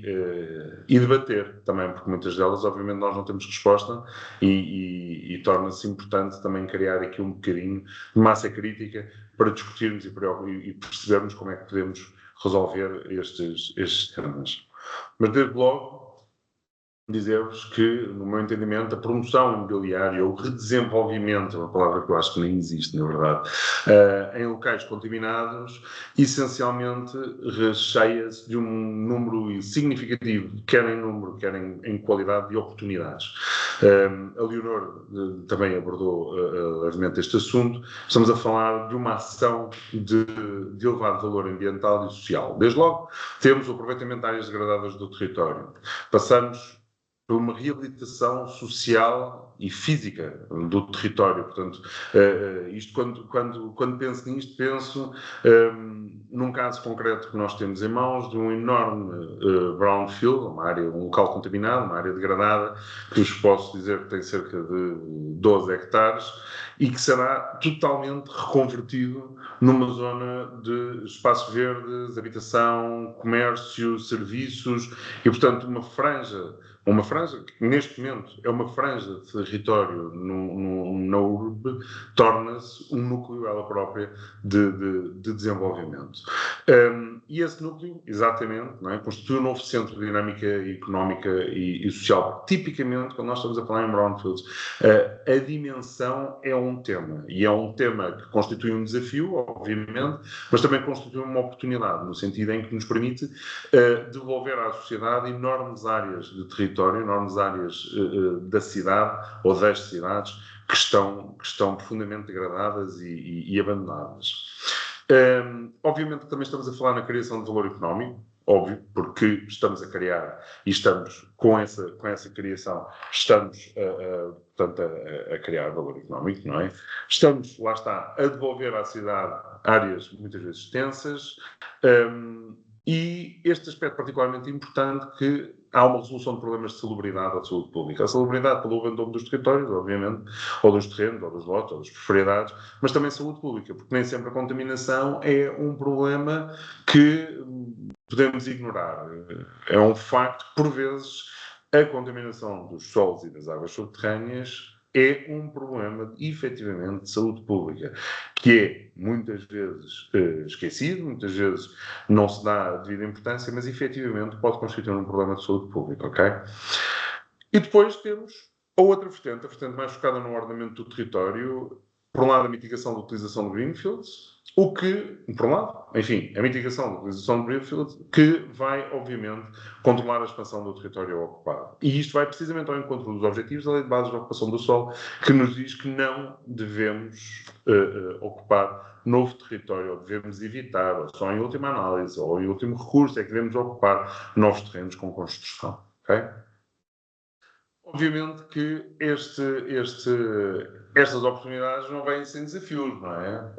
debater também, porque muitas delas, obviamente, nós não temos resposta e torna-se importante também criar aqui um bocadinho de massa crítica para discutirmos e percebermos como é que podemos resolver estes temas. Mas, desde logo, dizer-vos que, no meu entendimento, a promoção imobiliária, ou redesenvolvimento, é uma palavra que eu acho que nem existe, na verdade, em locais contaminados, essencialmente recheia-se de um número significativo, quer em número, quer em qualidade de oportunidades. A Leonor também abordou levemente este assunto. Estamos a falar de uma ação de elevado valor ambiental e social. Desde logo, temos o aproveitamento de áreas degradadas do território. Passamos por uma reabilitação social e física do território. Portanto, isto quando penso nisto, penso num caso concreto que nós temos em mãos de um enorme brownfield, um local contaminado, uma área degradada, que vos posso dizer que tem cerca de 12 hectares e que será totalmente reconvertido numa zona de espaços verdes, habitação, comércio, serviços e, portanto, uma franja que neste momento é uma franja de território na urbe, torna-se um núcleo ela própria de desenvolvimento. E esse núcleo, exatamente, não é, constitui um novo centro de dinâmica económica e social. Tipicamente, quando nós estamos a falar em brownfields, a dimensão é um tema, e é um tema que constitui um desafio, obviamente, mas também constitui uma oportunidade, no sentido em que nos permite devolver à sociedade enormes áreas de território, enormes áreas da cidade ou das cidades que estão profundamente degradadas e abandonadas. Obviamente que também estamos a falar na criação de valor económico, óbvio, porque estamos a criar e estamos, com essa criação, estamos portanto, a criar valor económico, não é? Estamos, lá está, a devolver à cidade áreas muitas vezes extensas, e este aspecto particularmente importante, que há uma resolução de problemas de salubridade ou de saúde pública. A salubridade pelo abandono dos territórios, obviamente, ou dos terrenos, ou dos lotes, ou das propriedades, mas também saúde pública, porque nem sempre a contaminação é um problema que podemos ignorar. É um facto que, por vezes, a contaminação dos solos e das águas subterrâneas é um problema, efetivamente, de saúde pública, que é, muitas vezes, esquecido, muitas vezes não se dá a devida importância, mas, efetivamente, pode constituir um problema de saúde pública, ok? E depois temos a outra vertente, a vertente mais focada no ordenamento do território, por um lado, a mitigação da utilização de greenfields, o que, por um lado, enfim, a mitigação da utilização de greenfields, que vai, obviamente, controlar a expansão do território ocupado. E isto vai precisamente ao encontro dos objetivos da Lei de Bases de Ocupação do Solo, que nos diz que não devemos ocupar novo território, ou devemos evitar, ou só em última análise, ou em último recurso, é que devemos ocupar novos terrenos com construção. Ok? Obviamente que estas oportunidades não vêm sem desafios, não é?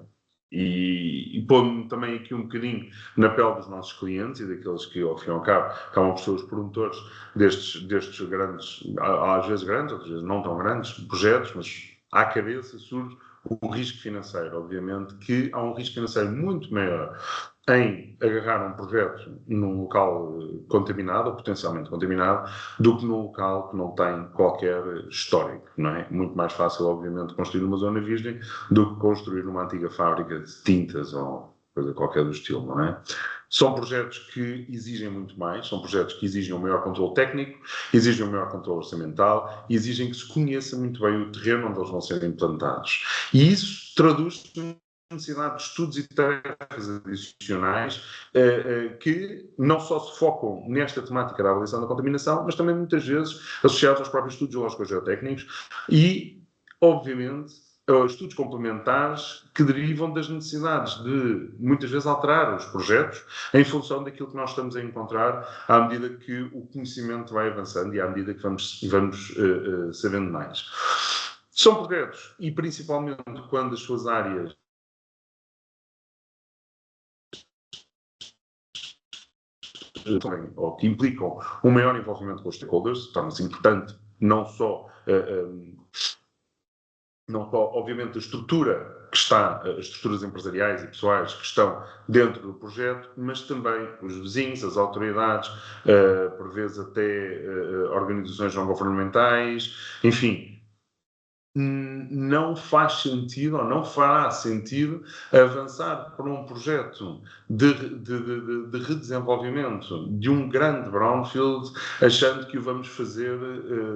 E pondo-me também aqui um bocadinho na pele dos nossos clientes e daqueles que, ao fim e ao cabo, acabam por ser os promotores destes grandes, às vezes grandes, outras vezes não tão grandes, projetos, mas à cabeça surge o risco financeiro. Obviamente que há um risco financeiro muito maior em agarrar um projeto num local contaminado, ou potencialmente contaminado, do que num local que não tem qualquer histórico, não é? Muito mais fácil, obviamente, construir uma zona virgem do que construir uma antiga fábrica de tintas ou coisa qualquer do estilo, não é? São projetos que exigem muito mais, são projetos que exigem um maior controle técnico, exigem um maior controle orçamental, exigem que se conheça muito bem o terreno onde eles vão ser implantados. E isso traduz-se necessidade de estudos e tarefas adicionais que não só se focam nesta temática da avaliação da contaminação, mas também muitas vezes associados aos próprios estudos geológicos e geotécnicos e, obviamente, estudos complementares que derivam das necessidades de, muitas vezes, alterar os projetos em função daquilo que nós estamos a encontrar à medida que o conhecimento vai avançando e à medida que vamos sabendo mais. São projetos, e principalmente quando as suas áreas ou que implicam um maior envolvimento com os stakeholders, torna-se importante não só, obviamente, a estrutura que está, as estruturas empresariais e pessoais que estão dentro do projeto, mas também os vizinhos, as autoridades, por vezes até organizações não governamentais, enfim. Não faz sentido, ou não fará sentido, avançar por um projeto de redesenvolvimento de um grande brownfield, achando que o vamos fazer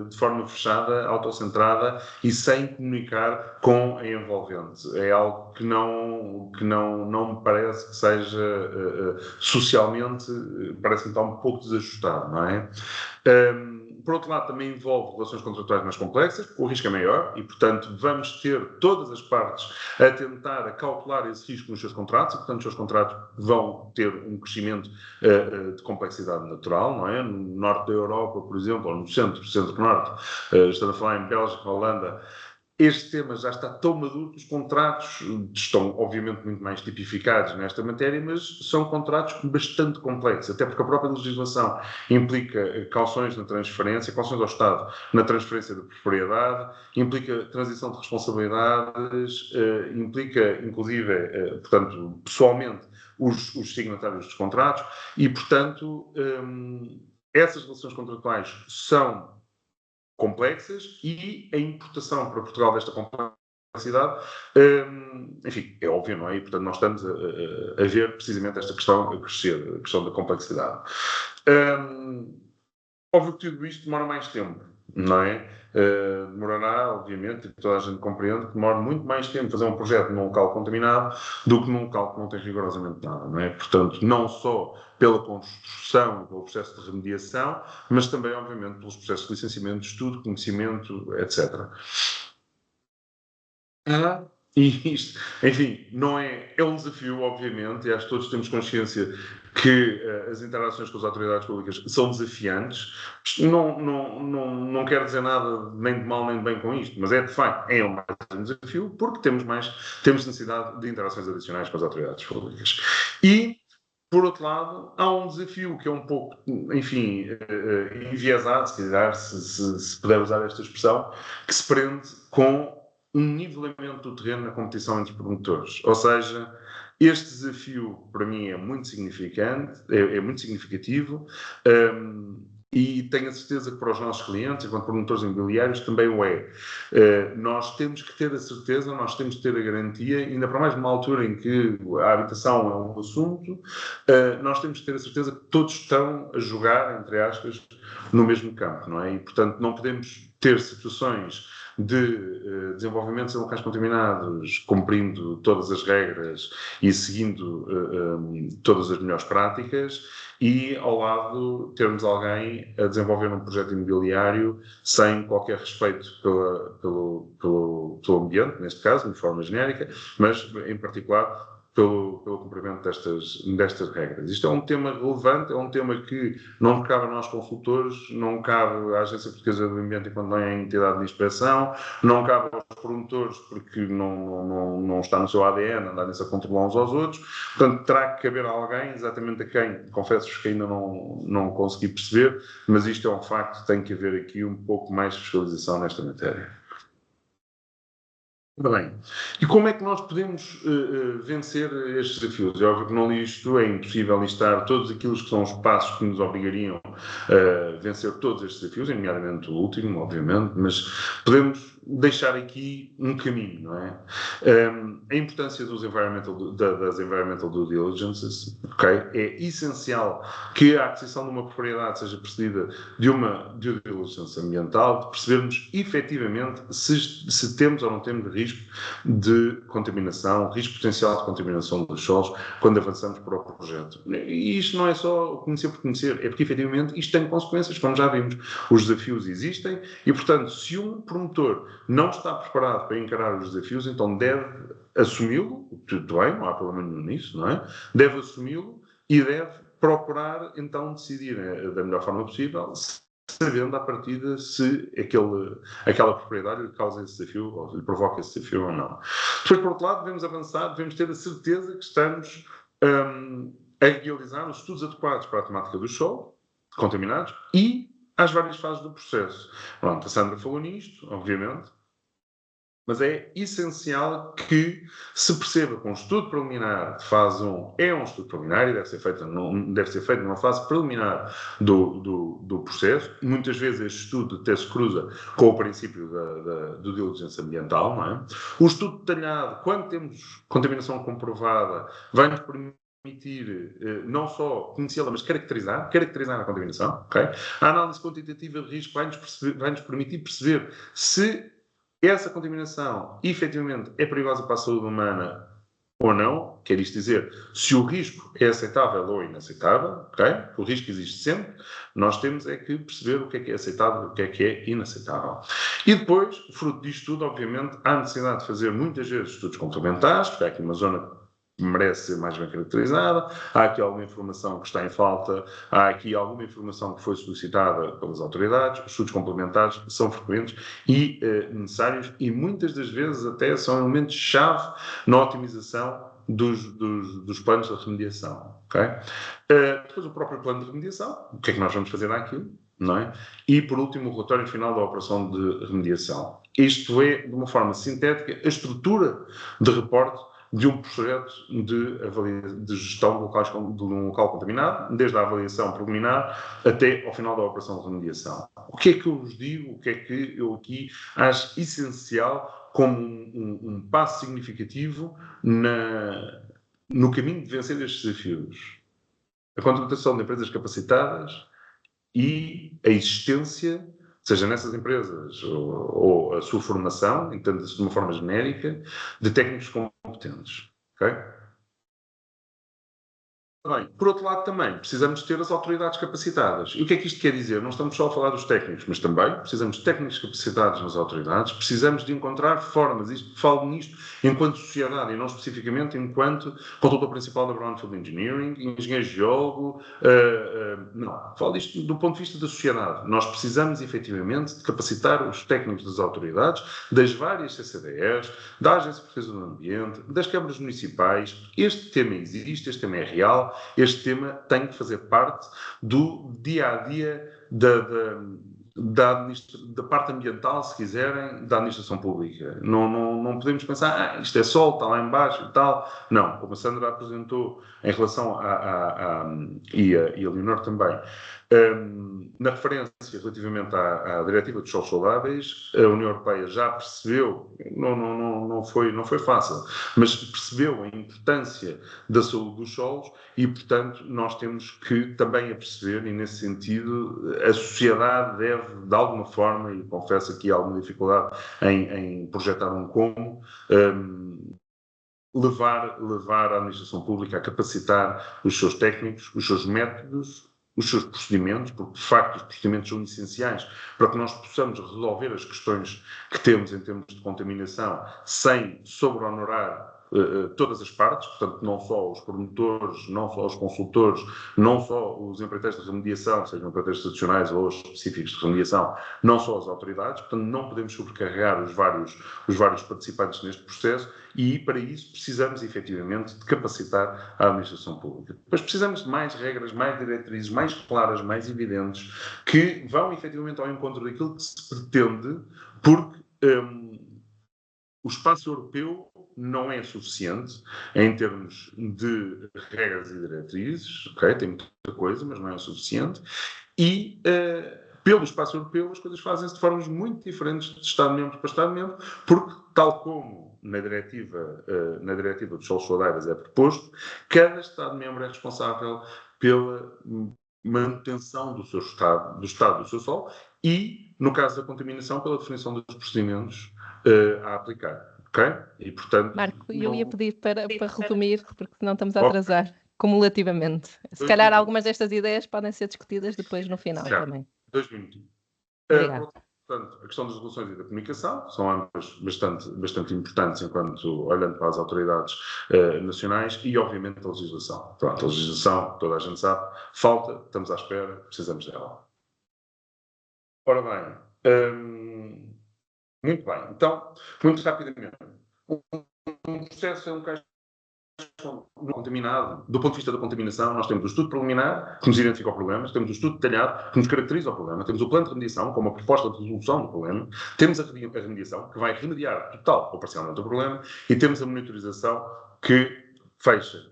de forma fechada, autocentrada e sem comunicar com a envolvente. É algo que não me parece que seja socialmente, parece-me estar um pouco desajustado, não é? Por outro lado, também envolve relações contratuais mais complexas, o risco é maior e, portanto, vamos ter todas as partes a tentar calcular esse risco nos seus contratos e, portanto, os seus contratos vão ter um crescimento de complexidade natural, não é? No norte da Europa, por exemplo, ou no centro-norte, estando a falar em Bélgica, Holanda, este tema já está tão maduro que os contratos estão, obviamente, muito mais tipificados nesta matéria, mas são contratos bastante complexos, até porque a própria legislação implica cauções na transferência, cauções ao Estado na transferência de propriedade, implica transição de responsabilidades, implica, inclusive, portanto, pessoalmente, os signatários dos contratos e, portanto, essas relações contratuais são complexas e a importação para Portugal desta complexidade, enfim, é óbvio, não é? E, portanto, nós estamos a ver precisamente esta questão a crescer, a questão da complexidade. Óbvio que tudo isto demora mais tempo, não é? Demorará, obviamente, e toda a gente compreende que demora muito mais tempo fazer um projeto num local contaminado do que num local que não tem rigorosamente nada, não é? Portanto, não só pela construção, pelo processo de remediação, mas também, obviamente, pelos processos de licenciamento, de estudo, conhecimento, etc. E isto, enfim, não é um desafio, obviamente, e acho que todos temos consciência que as interações com as autoridades públicas são desafiantes. Não quero dizer nada nem de mal nem de bem com isto, mas de facto, mais um desafio, porque temos necessidade de interações adicionais com as autoridades públicas. E, por outro lado, há um desafio que é um pouco, enfim, enviesado, se calhar, se puder usar esta expressão, que se prende com um nivelamento do terreno na competição entre promotores. Ou seja, este desafio, para mim, é muito significante, é muito significativo, e tenho a certeza que para os nossos clientes, enquanto promotores imobiliários, também o é. Nós temos que ter a certeza, nós temos que ter a garantia, ainda para mais numa altura em que a habitação é um assunto, nós temos que ter a certeza que todos estão a jogar, entre aspas, no mesmo campo, não é? E, portanto, não podemos ter situações de desenvolvimentos em locais contaminados, cumprindo todas as regras e seguindo todas as melhores práticas, e ao lado termos alguém a desenvolver um projeto imobiliário sem qualquer respeito pelo ambiente, neste caso, de forma genérica, mas em particular pelo cumprimento destas regras. Isto é um tema relevante, é um tema que não cabe a nós consultores, não cabe à Agência Portuguesa do Ambiente enquanto não é a entidade de inspeção, não cabe aos promotores porque não está no seu ADN andarem-se a controlar uns aos outros. Portanto, terá que caber a alguém, exatamente a quem, confesso-vos que ainda não consegui perceber, mas isto é um facto, tem que haver aqui um pouco mais de fiscalização nesta matéria. Bem, e como é que nós podemos vencer estes desafios? É óbvio que não listo, é impossível listar todos aqueles que são os passos que nos obrigariam a vencer todos estes desafios, nomeadamente o último, obviamente, mas podemos deixar aqui um caminho, não é? A importância das environmental due diligences, okay? É essencial que a aquisição de uma propriedade seja precedida de uma due diligence ambiental, de percebermos efetivamente se temos ou não temos risco de contaminação, risco potencial de contaminação dos solos quando avançamos para o projeto. E isto não é só conhecer por conhecer, é porque efetivamente isto tem consequências, como já vimos. Os desafios existem e, portanto, se um promotor não está preparado para encarar os desafios, então deve assumi-lo, tudo bem, não há problema nenhum nisso, não é? Deve assumi-lo e deve procurar, então, decidir da melhor forma possível, sabendo à partida se aquela propriedade lhe causa esse desafio ou lhe provoca esse desafio ou não. Depois, por outro lado, devemos avançar, devemos ter a certeza que estamos a realizar os estudos adequados para a temática dos solos contaminados e às várias fases do processo. Pronto, a Sandra falou nisto, obviamente, mas é essencial que se perceba que um estudo preliminar de fase 1 é um estudo preliminar e deve ser feito numa fase preliminar do processo. Muitas vezes este estudo até se cruza com o princípio do diligência ambiental, não é? O estudo detalhado, quando temos contaminação comprovada, vai-nos permitir não só conhecê-la, mas caracterizar a contaminação, ok? A análise quantitativa de risco vai-nos permitir perceber se essa contaminação efetivamente é perigosa para a saúde humana ou não, quer isto dizer, se o risco é aceitável ou inaceitável, ok? O risco existe sempre, nós temos é que perceber o que é aceitável e o que é inaceitável. E depois, fruto disto tudo, obviamente, há necessidade de fazer muitas vezes estudos complementares, porque há aqui uma zona merece ser mais bem caracterizada, há aqui alguma informação que está em falta, há aqui alguma informação que foi solicitada pelas autoridades, os estudos complementares são frequentes e necessários e muitas das vezes até são elementos-chave na otimização dos planos de remediação. Okay? Depois o próprio plano de remediação, o que é que nós vamos fazer naquilo, não é? E por último o relatório final da operação de remediação. Isto é, de uma forma sintética, a estrutura de reporte de um projeto de gestão de um local contaminado, desde a avaliação preliminar até ao final da operação de remediação. O que é que eu vos digo, o que é que eu aqui acho essencial como um passo significativo no caminho de vencer estes desafios? A contratação de empresas capacitadas e a existência, seja nessas empresas ou a sua formação, entenda-se de uma forma genérica, de técnicos competentes. Okay? Bem, por outro lado também, precisamos ter as autoridades capacitadas. E o que é que isto quer dizer? Não estamos só a falar dos técnicos, mas também precisamos de técnicos capacitados nas autoridades, precisamos de encontrar formas, falo nisto enquanto sociedade e não especificamente enquanto consultor principal da Brownfield Engineering, engenheiro geólogo, não, falo disto do ponto de vista da sociedade. Nós precisamos efetivamente de capacitar os técnicos das autoridades, das várias CCDRs, da Agência Portuguesa do Ambiente, das câmaras municipais. Este tema existe, este tema é real. Este tema tem que fazer parte do dia-a-dia da parte ambiental, se quiserem, da administração pública. Não podemos pensar, isto é sol, está lá em baixo e tal. Não, como a Sandra apresentou em relação e a Leonor também, na referência relativamente à Diretiva dos Solos Saudáveis, a União Europeia já percebeu, não foi fácil, mas percebeu a importância da saúde dos solos e, portanto, nós temos que também a perceber, e nesse sentido, a sociedade deve, de alguma forma, e confesso aqui alguma dificuldade em projetar como, levar a administração pública a capacitar os seus técnicos, os seus métodos, os seus procedimentos, porque de facto os procedimentos são essenciais para que nós possamos resolver as questões que temos em termos de contaminação sem sobre-honorar todas as partes, portanto não só os promotores, não só os consultores, não só os empreiteiros de remediação, sejam empreiteiros tradicionais ou os específicos de remediação, não só as autoridades, portanto não podemos sobrecarregar os vários participantes neste processo e para isso precisamos efetivamente de capacitar a administração pública. Depois precisamos de mais regras, mais diretrizes, mais claras, mais evidentes, que vão efetivamente ao encontro daquilo que se pretende, porque o espaço europeu não é suficiente em termos de regras e diretrizes, ok? Tem muita coisa, mas não é suficiente. E, pelo espaço europeu, as coisas fazem-se de formas muito diferentes de Estado-membro para Estado-membro, porque, tal como na diretiva dos solos saudáveis é proposto, cada Estado-membro é responsável pela manutenção do estado do seu solo e, no caso da contaminação, pela definição dos procedimentos a aplicar. Ok? E, portanto, Marco, eu ia pedir para resumir, porque senão estamos a atrasar cumulativamente. Se calhar algumas destas ideias podem ser discutidas depois no final também. 2 minutos. Portanto, a questão das relações e da comunicação são ambas bastante importantes olhando para as autoridades nacionais e, obviamente, a legislação. Pronto, a legislação, toda a gente sabe, falta, estamos à espera, precisamos dela. Ora bem, muito bem. Então, muito rapidamente, um processo é um caso contaminado. Do ponto de vista da contaminação, nós temos o estudo preliminar, que nos identifica o problema, temos o estudo detalhado, que nos caracteriza o problema, temos o plano de remediação, como uma proposta de resolução do problema, temos a remediação, que vai remediar total ou parcialmente o problema, e temos a monitorização, que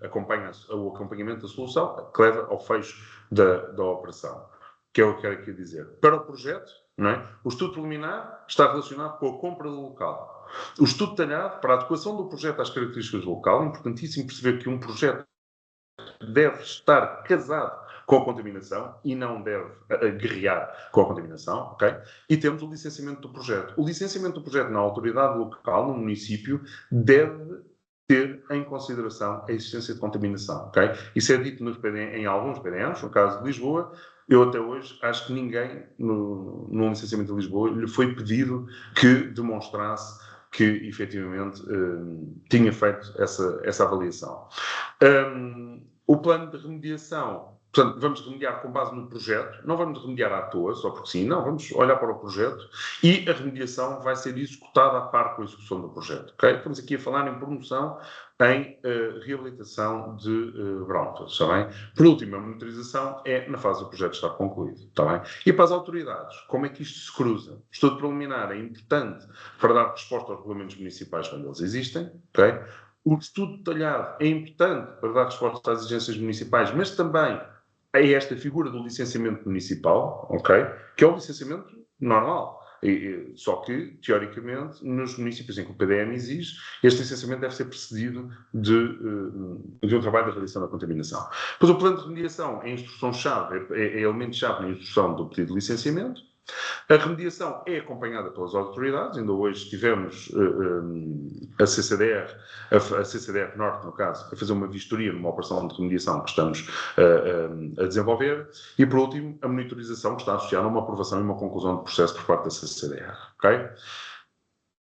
acompanha o acompanhamento da solução, que leva ao fecho da operação. Que é o que quero aqui dizer. Para o projeto, não é? O estudo preliminar está relacionado com a compra do local. O estudo detalhado para a adequação do projeto às características do local, é importantíssimo perceber que um projeto deve estar casado com a contaminação e não deve guerrear com a contaminação, ok? E temos o licenciamento do projeto. O licenciamento do projeto na autoridade local, no município, deve ter em consideração a existência de contaminação, ok? Isso é dito em alguns PDMs, no caso de Lisboa. Eu até hoje acho que ninguém no licenciamento de Lisboa lhe foi pedido que demonstrasse que efetivamente tinha feito essa avaliação. O plano de remediação, portanto, vamos remediar com base no projeto, não vamos remediar à toa, só porque sim, não, vamos olhar para o projeto e a remediação vai ser executada a par com a execução do projeto, ok? Estamos aqui a falar em promoção, em reabilitação de brownfields, está bem? Por último, a monitorização é na fase do projeto estar concluído, está bem? E para as autoridades, como é que isto se cruza? O estudo preliminar é importante para dar resposta aos regulamentos municipais quando eles existem, ok? O estudo detalhado é importante para dar resposta às exigências municipais, mas também a esta figura do licenciamento municipal, ok? Que é o licenciamento normal. Só que, teoricamente, nos municípios em que o PDM exige, este licenciamento deve ser precedido de um trabalho de redução da contaminação. Depois, o plano de remediação é a instrução-chave, é elemento-chave na instrução do pedido de licenciamento, A remediação é acompanhada pelas autoridades. Ainda hoje tivemos a CCDR Norte, no caso, a fazer uma vistoria numa operação de remediação que estamos a desenvolver. E, por último, a monitorização que está associada a uma aprovação e uma conclusão de processo por parte da CCDR. Okay?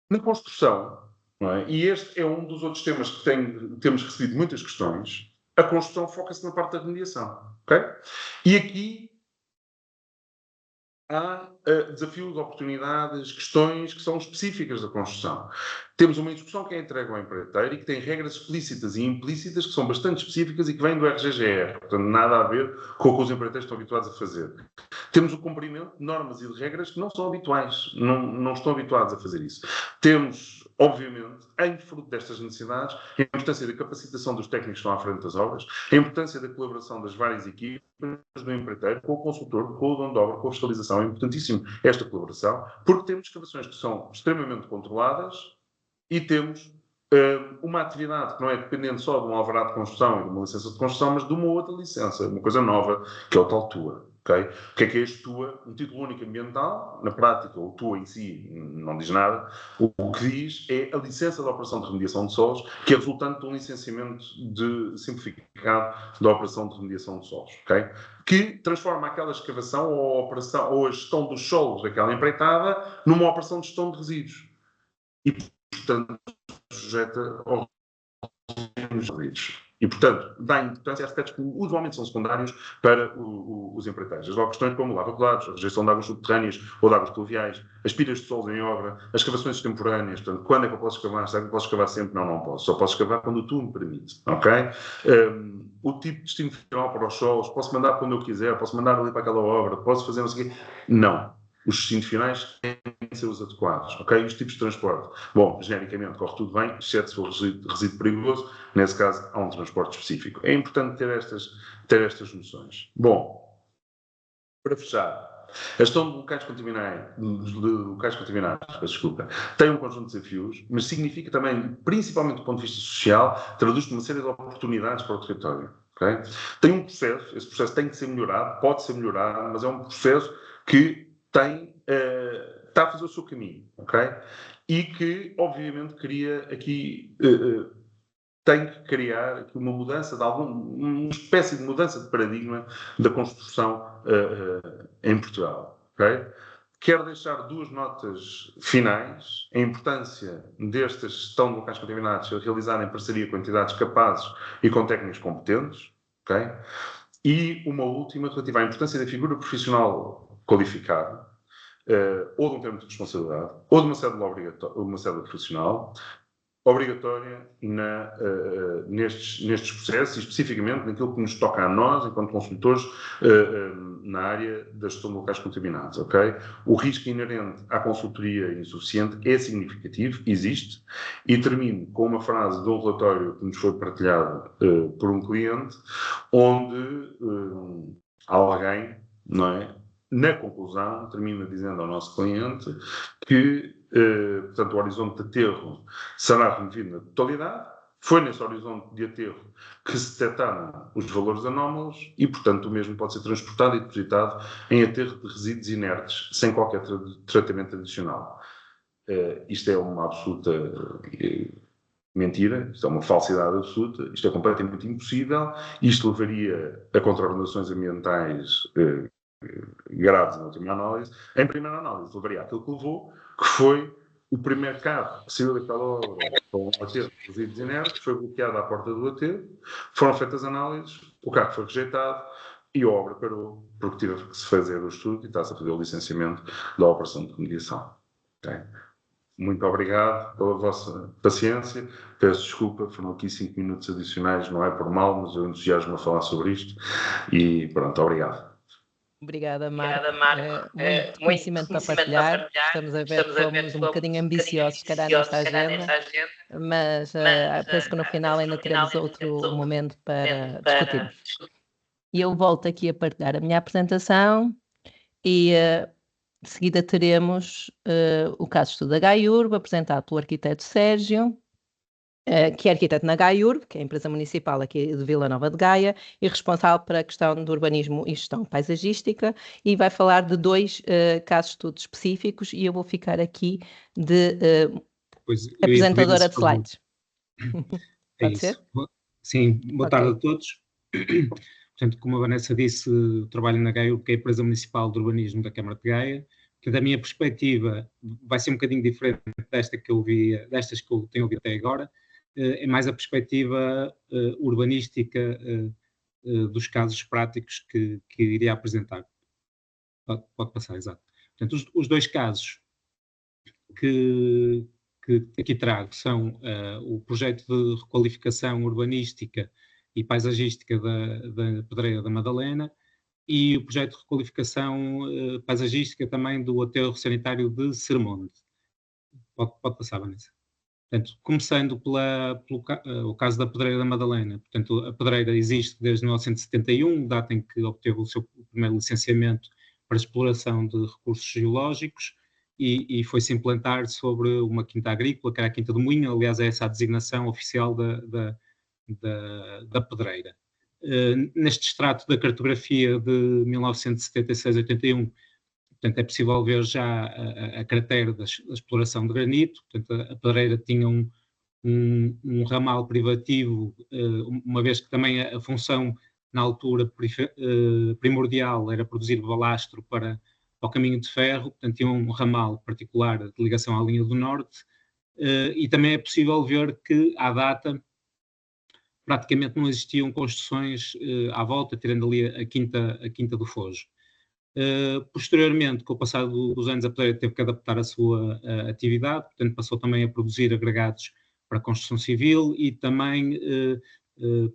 Na construção, não é? E este é um dos outros temas que temos recebido muitas questões, a construção foca-se na parte da remediação. Okay? E aqui há desafios, oportunidades, questões que são específicas da construção. Temos uma instrução que é entregue ao empreiteiro e que tem regras explícitas e implícitas que são bastante específicas e que vêm do RGGR, portanto, nada a ver com o que os empreiteiros estão habituados a fazer. Temos o cumprimento de normas e de regras que não são habituais, não estão habituados a fazer isso. Temos, obviamente, em fruto destas necessidades, a importância da capacitação dos técnicos que estão à frente das obras, a importância da colaboração das várias equipes do empreiteiro com o consultor, com o dono de obra, com a fiscalização. É importantíssimo esta colaboração, porque temos escavações que são extremamente controladas e temos uma atividade que não é dependente só de um alvará de construção e de uma licença de construção, mas de uma outra licença, uma coisa nova, que é o tal TUA. Okay? O que é este TUA? Um título único ambiental. Na prática, o TUA em si não diz nada. O que diz é a licença de operação de remediação de solos, que é resultante de um licenciamento simplificado da operação de remediação de solos. Okay? Que transforma aquela escavação ou a operação ou a gestão dos solos daquela empreitada numa operação de gestão de resíduos. E, portanto, sujeita aos resíduos. E, portanto, dá importância a aspectos que usualmente são secundários para os empreiteiros. As questões como lava-colados, a rejeição de águas subterrâneas ou de águas pluviais, as pilhas de solos em obra, as escavações extemporâneas. Portanto, quando é que eu posso escavar? Será que eu posso escavar sempre? Não posso. Só posso escavar quando o TUA me permite. Ok? O tipo de destino final para os solos, posso mandar para onde eu quiser, posso mandar ali para aquela obra, posso fazer não sei o quê. Não. Os destinos finais têm que ser os adequados, ok? Os tipos de transporte. Bom, genericamente corre tudo bem, exceto se for resíduo perigoso, nesse caso há um transporte específico. É importante ter estas noções. Bom, para fechar, a gestão de locais contaminados, tem um conjunto de desafios, mas significa também, principalmente do ponto de vista social, traduz-se numa série de oportunidades para o território. Okay? Tem um processo, esse processo tem que ser melhorado, pode ser melhorado, mas é um processo que está a fazer o seu caminho, ok? E que, obviamente, tem que criar aqui uma mudança uma espécie de mudança de paradigma da construção em Portugal, ok? Quero deixar duas notas finais. A importância desta gestão de locais contaminados ser realizada em parceria com entidades capazes e com técnicos competentes, ok? E uma última relativa à importância da figura profissional qualificada, ou de um termo de responsabilidade, ou de uma cédula profissional, obrigatória nestes processos, e especificamente naquilo que nos toca a nós, enquanto consultores, na área da gestão de locais contaminados. Okay? O risco inerente à consultoria insuficiente é significativo, existe, e termino com uma frase de um relatório que nos foi partilhado por um cliente, onde alguém, não é, na conclusão, termina dizendo ao nosso cliente que, portanto, o horizonte de aterro será removido na totalidade. Foi nesse horizonte de aterro que se detectaram os valores anómalos e, portanto, o mesmo pode ser transportado e depositado em aterro de resíduos inertes, sem qualquer tratamento adicional. Isto é uma absoluta mentira, isto é uma falsidade absoluta, isto é completamente impossível, isto levaria a contraordenações ambientais graves na última análise. Em primeira análise, levaria aquilo que levou, que foi o primeiro carro que saiu daquela obra com um aterro de resíduos inertes, foi bloqueado à porta do aterro, foram feitas análises, o carro foi rejeitado e a obra parou, porque teve que se fazer o estudo e está-se a fazer o licenciamento da operação de remediação. Okay? Muito obrigado pela vossa paciência. Peço desculpa, foram aqui 5 minutos adicionais, não é por mal, mas eu entusiasmo a falar sobre isto. E pronto, obrado. Obrigada, Marco. Muito conhecimento para partilhar. Estamos a ver que fomos um bocadinho ambiciosos, se calhar, nesta agenda, mas penso que no final ainda teremos outro momento para discutirmos. E eu volto aqui a partilhar a minha apresentação e de seguida teremos o caso de estudo da GAIURB, apresentado pelo arquiteto Sérgio, que é arquiteto na GAIURB, que é a empresa municipal aqui de Vila Nova de Gaia, e responsável para a questão do urbanismo e gestão paisagística, e vai falar de 2 casos de estudo específicos, e eu vou ficar aqui de apresentadora de slides. Pode ser? Sim, boa tarde a todos. Portanto, como a Vanessa disse, trabalho na GAIURB, que é a empresa municipal de urbanismo da Câmara de Gaia. Portanto, a minha perspectiva vai ser um bocadinho diferente destas que eu tenho ouvido até agora. É mais a perspectiva urbanística dos casos práticos que iria apresentar. Pode passar, exato. Portanto, os 2 casos que aqui trago são o projeto de requalificação urbanística e paisagística da Pedreira da Madalena e o projeto de requalificação paisagística também do aterro sanitário de Sermonte. Pode passar, Vanessa. Portanto, começando pelo caso da Pedreira da Madalena. Portanto, a Pedreira existe desde 1971, data em que obteve o seu primeiro licenciamento para exploração de recursos geológicos e foi-se implantar sobre uma quinta agrícola, que era a Quinta do Moinho. Aliás, é essa a designação oficial da Pedreira. Neste extrato da cartografia de 1976-81, portanto, é possível ver já a cratera da exploração de granito. Portanto, a Pedreira tinha um ramal privativo, uma vez que também a função, na altura, primordial era produzir balastro para o caminho de ferro. Portanto, tinha um ramal particular de ligação à linha do norte. E também é possível ver que, à data, praticamente não existiam construções à volta, tirando ali a Quinta do Fojo. Posteriormente, com o passar dos anos, a Pedreira teve que adaptar a sua atividade, portanto passou também a produzir agregados para a construção civil e também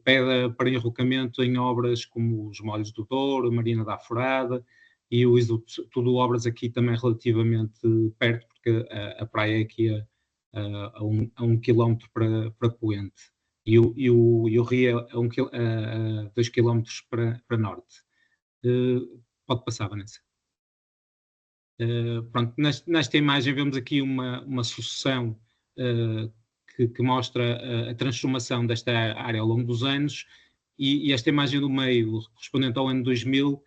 pedra para enrocamento em obras como os Molhos do Douro, a Marina da Aforada e o Isduto, tudo obras aqui também relativamente perto, porque a praia é aqui a 1 quilómetro para Poente e o rio é a 2 quilómetros para norte. Pode passar, Vanessa. Pronto, nesta imagem vemos aqui uma sucessão que mostra a transformação desta área ao longo dos anos e esta imagem do meio, correspondente ao ano 2000,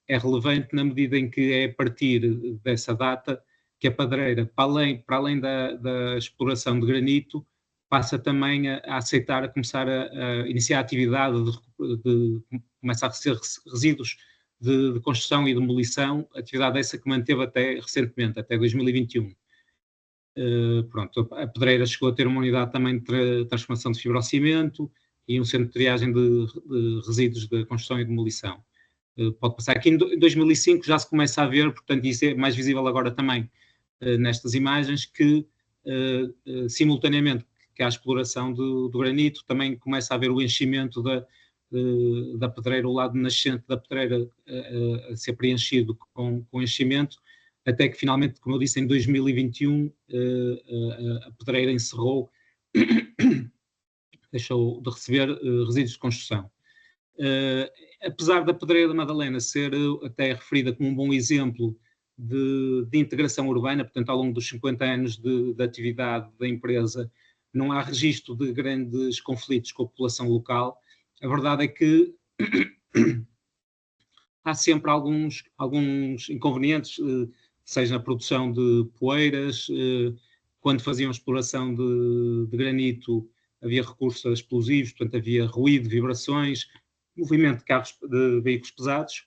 é relevante na medida em que é a partir dessa data que a Pedreira, para além da exploração de granito, passa também a aceitar, a começar a iniciar a atividade de começar a receber resíduos de construção e demolição, atividade essa que manteve até recentemente, até 2021. Pronto, a Pedreira chegou a ter uma unidade também de transformação de fibrocimento e um centro de triagem de resíduos de construção e demolição. Pode passar. Aqui em 2005 já se começa a ver, portanto isso é mais visível agora também nestas imagens, que simultaneamente que há a exploração do granito, também começa a haver o enchimento da Pedreira, o lado nascente da Pedreira a ser preenchido com enchimento, até que finalmente, como eu disse, em 2021 a Pedreira encerrou, deixou de receber resíduos de construção. Apesar da Pedreira da Madalena ser até referida como um bom exemplo de integração urbana, portanto, ao longo dos 50 anos de atividade da empresa, não há registro de grandes conflitos com a população local. A verdade é que há sempre alguns inconvenientes, seja na produção de poeiras, quando faziam exploração de granito havia recurso a explosivos, portanto havia ruído, vibrações, movimento de veículos pesados.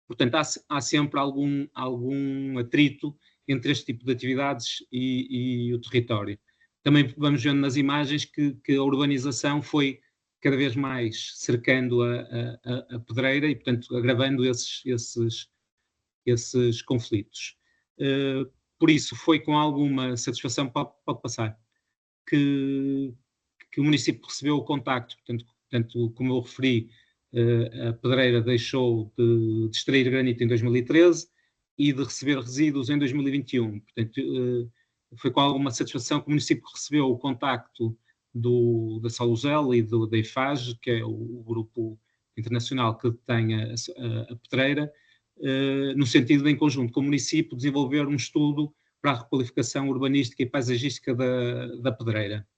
Portanto, há sempre algum atrito entre este tipo de atividades e o território. Também vamos vendo nas imagens que a urbanização foi cada vez mais cercando a Pedreira e, portanto, agravando esses conflitos. Por isso, foi com alguma satisfação, pode passar, que o município recebeu o contacto. Portanto, como eu referi, a Pedreira deixou de extrair granito em 2013 e de receber resíduos em 2021. Portanto, foi com alguma satisfação que o município recebeu o contacto da Soluzel e da IFAG, que é o grupo internacional que detém a Pedreira, no sentido de, em conjunto com o município, desenvolver um estudo para a requalificação urbanística e paisagística da Pedreira.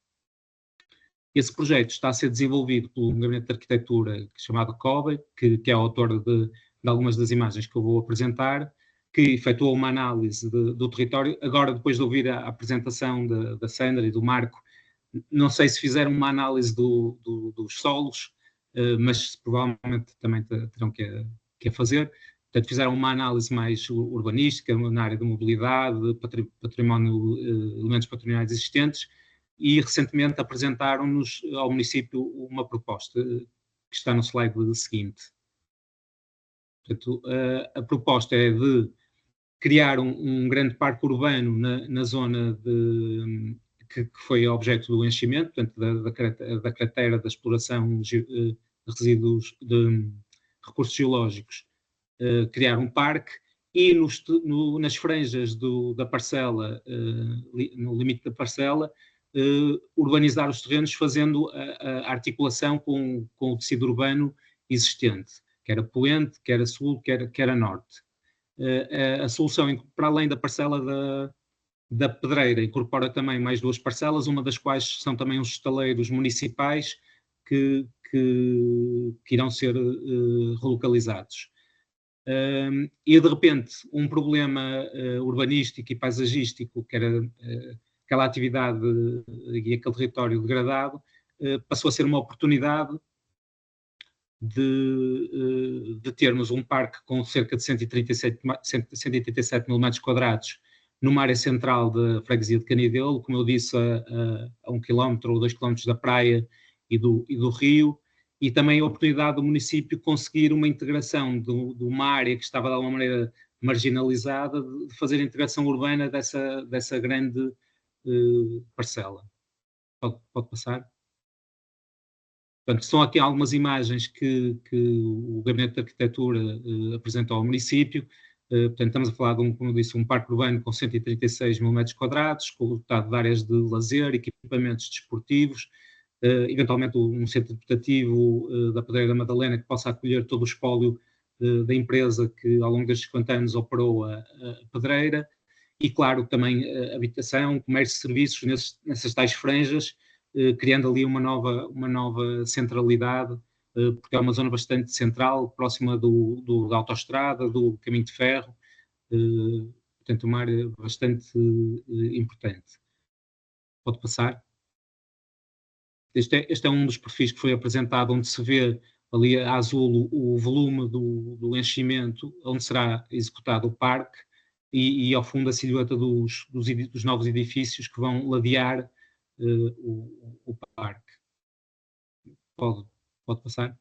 Esse projeto está a ser desenvolvido por um gabinete de arquitetura chamado COBE, que é o autor de algumas das imagens que eu vou apresentar, que efetuou uma análise do território. Agora, depois de ouvir a apresentação da Sandra e do Marco, não sei se fizeram uma análise dos solos, mas provavelmente também terão que fazer. Portanto, fizeram uma análise mais urbanística na área de mobilidade, património, elementos patrimoniais existentes, e recentemente apresentaram-nos ao município uma proposta que está no slide seguinte. Portanto, a proposta é de criar um grande parque urbano na zona que foi objeto do enchimento, portanto, da cratera da exploração de resíduos de recursos geológicos, criar um parque e nas franjas da parcela, no limite da parcela, urbanizar os terrenos fazendo a articulação com o tecido urbano existente, quer a poente, quer a sul, quer a norte. A solução, para além da parcela da Pedreira, incorpora também mais 2 parcelas, uma das quais são também os estaleiros municipais que irão ser relocalizados. E, de repente, um problema urbanístico e paisagístico, que era aquela atividade e aquele território degradado, passou a ser uma oportunidade de termos um parque com cerca de 137 mil metros quadrados numa área central da freguesia de Canidelo, como eu disse, a 1 km ou 2 km da praia e do rio, e também a oportunidade do município conseguir uma integração de uma área que estava de alguma maneira marginalizada, de fazer a integração urbana dessa grande parcela. Pode passar? Portanto, são aqui algumas imagens que o Gabinete de Arquitetura apresentou ao município. Portanto, estamos a falar de como eu disse, um parque urbano com 136 mil metros quadrados, dotado de áreas de lazer, equipamentos desportivos, eventualmente um centro deputativo da Pedreira da Madalena que possa acolher todo o espólio da empresa que ao longo destes 50 anos operou a Pedreira, e claro, também habitação, comércio e serviços nessas tais franjas, criando ali uma nova centralidade, porque é uma zona bastante central, próxima da autoestrada, do caminho de ferro, portanto uma área bastante importante. Pode passar? Este é um dos perfis que foi apresentado, onde se vê ali a azul o volume do enchimento, onde será executado o parque, e ao fundo a silhueta dos novos edifícios que vão ladear o parque. Pode passar?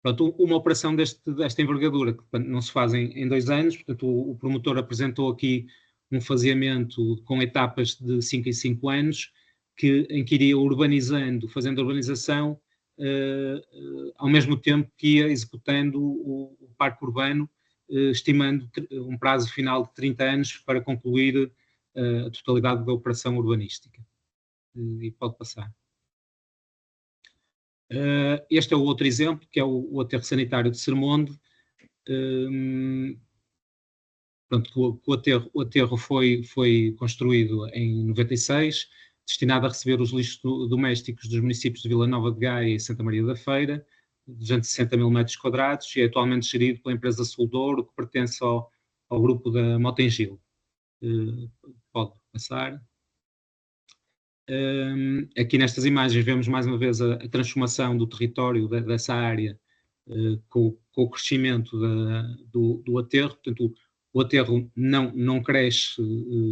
Pronto, uma operação desta envergadura, que não se faz em 2 anos, portanto o promotor apresentou aqui um faseamento com etapas de 5 em 5 anos, em que iria fazendo a urbanização, ao mesmo tempo que ia executando o parque urbano, estimando um prazo final de 30 anos para concluir a totalidade da operação urbanística. E pode passar. Este é o outro exemplo, que é o aterro sanitário de Sermonde. Pronto, o aterro foi construído em 96, destinado a receber os lixos domésticos dos municípios de Vila Nova de Gaia e Santa Maria da Feira, 260 mil metros quadrados, e é atualmente gerido pela empresa Soldouro, que pertence ao grupo da Motengil. Pode passar. Aqui nestas imagens vemos mais uma vez a transformação do território dessa área com o crescimento do aterro. Portanto, o aterro não cresce,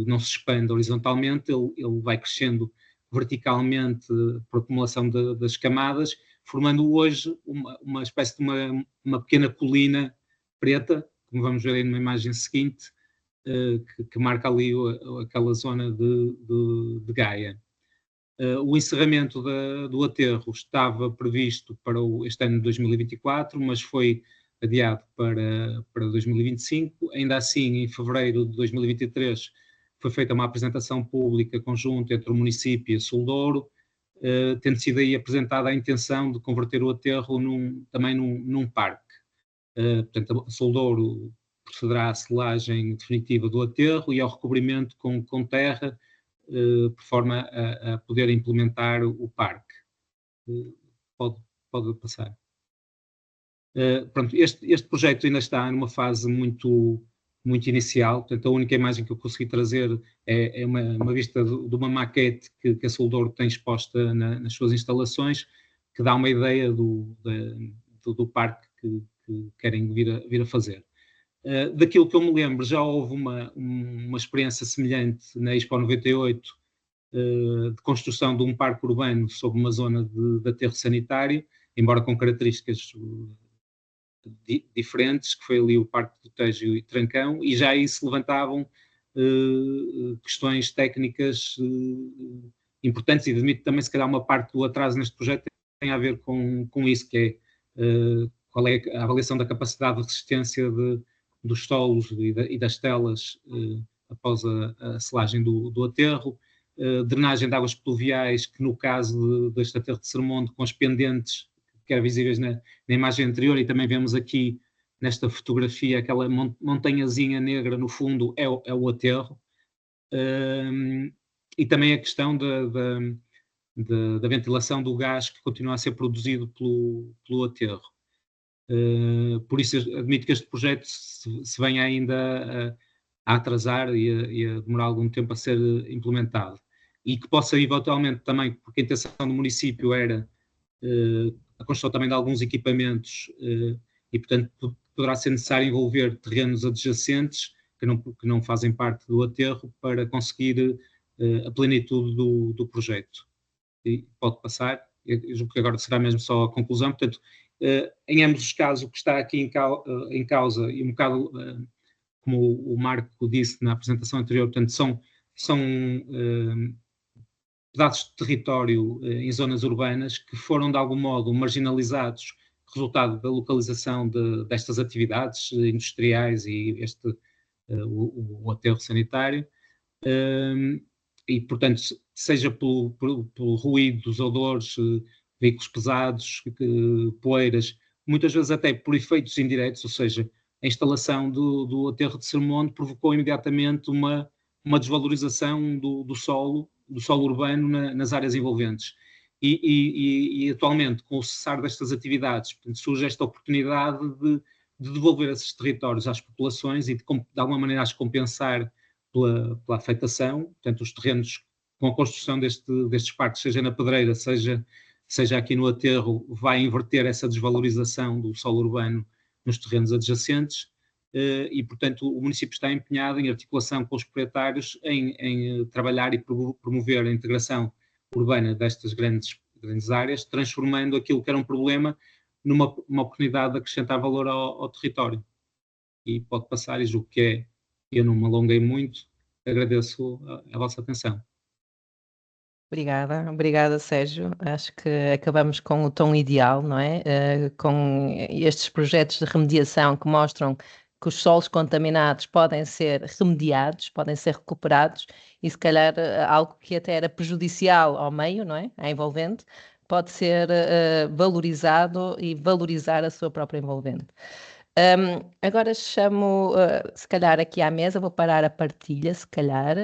não se expande horizontalmente, ele vai crescendo verticalmente por acumulação das camadas, formando hoje uma espécie de uma pequena colina preta, como vamos ver aí numa imagem seguinte, que marca ali aquela zona de Gaia. O encerramento do aterro estava previsto para este ano de 2024, mas foi adiado para 2025. Ainda assim, em fevereiro de 2023, foi feita uma apresentação pública conjunta entre o município e a Soldouro, tendo sido aí apresentada a intenção de converter o aterro também num parque. Portanto, a Soldouro procederá à selagem definitiva do aterro e ao recobrimento com terra, por forma a poder implementar o parque. Pode passar. Pronto, este projeto ainda está numa fase muito inicial, portanto a única imagem que eu consegui trazer é uma vista de uma maquete que a Soldouro tem exposta nas suas instalações, que dá uma ideia do parque que querem vir a fazer. Daquilo que eu me lembro, já houve uma experiência semelhante na Expo 98, de construção de um parque urbano sobre uma zona de aterro sanitário, embora com características diferentes, que foi ali o Parque do Tejo e Trancão, e já aí se levantavam questões técnicas importantes, e admito também se calhar uma parte do atraso neste projeto tem a ver com isso, que é qual é a avaliação da capacidade de resistência dos solos e das telas após a selagem do aterro, drenagem de águas pluviais, que no caso deste aterro de Sermonte, com as pendentes que eram visíveis na imagem anterior, e também vemos aqui nesta fotografia aquela montanhazinha negra no fundo, é o aterro, e também a questão da ventilação do gás que continua a ser produzido pelo aterro. Por isso admito que este projeto se venha ainda a atrasar e a demorar algum tempo a ser implementado, e que possa eventualmente também, porque a intenção do município era a construção também de alguns equipamentos, e portanto poderá ser necessário envolver terrenos adjacentes que não fazem parte do aterro para conseguir a plenitude do projeto. E pode passar, eu julgo que agora será mesmo só a conclusão. Portanto, em ambos os casos, o que está aqui em causa, e um bocado como o Marco disse na apresentação anterior, portanto, são pedaços de território em zonas urbanas que foram de algum modo marginalizados, resultado da localização destas atividades industriais e o aterro sanitário, e portanto seja pelo ruído dos odores, veículos pesados, poeiras, muitas vezes até por efeitos indiretos, ou seja, a instalação do aterro de Sermonte provocou imediatamente uma desvalorização do solo urbano nas áreas envolventes. E atualmente, com o cessar destas atividades, portanto, surge esta oportunidade de devolver esses territórios às populações e de alguma maneira as compensar pela afetação. Portanto, os terrenos com a construção destes parques, seja na Pedreira, seja aqui no aterro, vai inverter essa desvalorização do solo urbano nos terrenos adjacentes, e, portanto, o município está empenhado em articulação com os proprietários em trabalhar e promover a integração urbana destas grandes áreas, transformando aquilo que era um problema numa oportunidade de acrescentar valor ao território. E pode passar, e julgo que eu não me alonguei muito, agradeço a vossa atenção. Obrigada, Sérgio. Acho que acabamos com o tom ideal, não é? Com estes projetos de remediação que mostram que os solos contaminados podem ser remediados, podem ser recuperados, e se calhar algo que até era prejudicial ao meio, não é? À envolvente, pode ser valorizado e valorizar a sua própria envolvente. Agora chamo, se calhar aqui à mesa, vou parar a partilha, se calhar,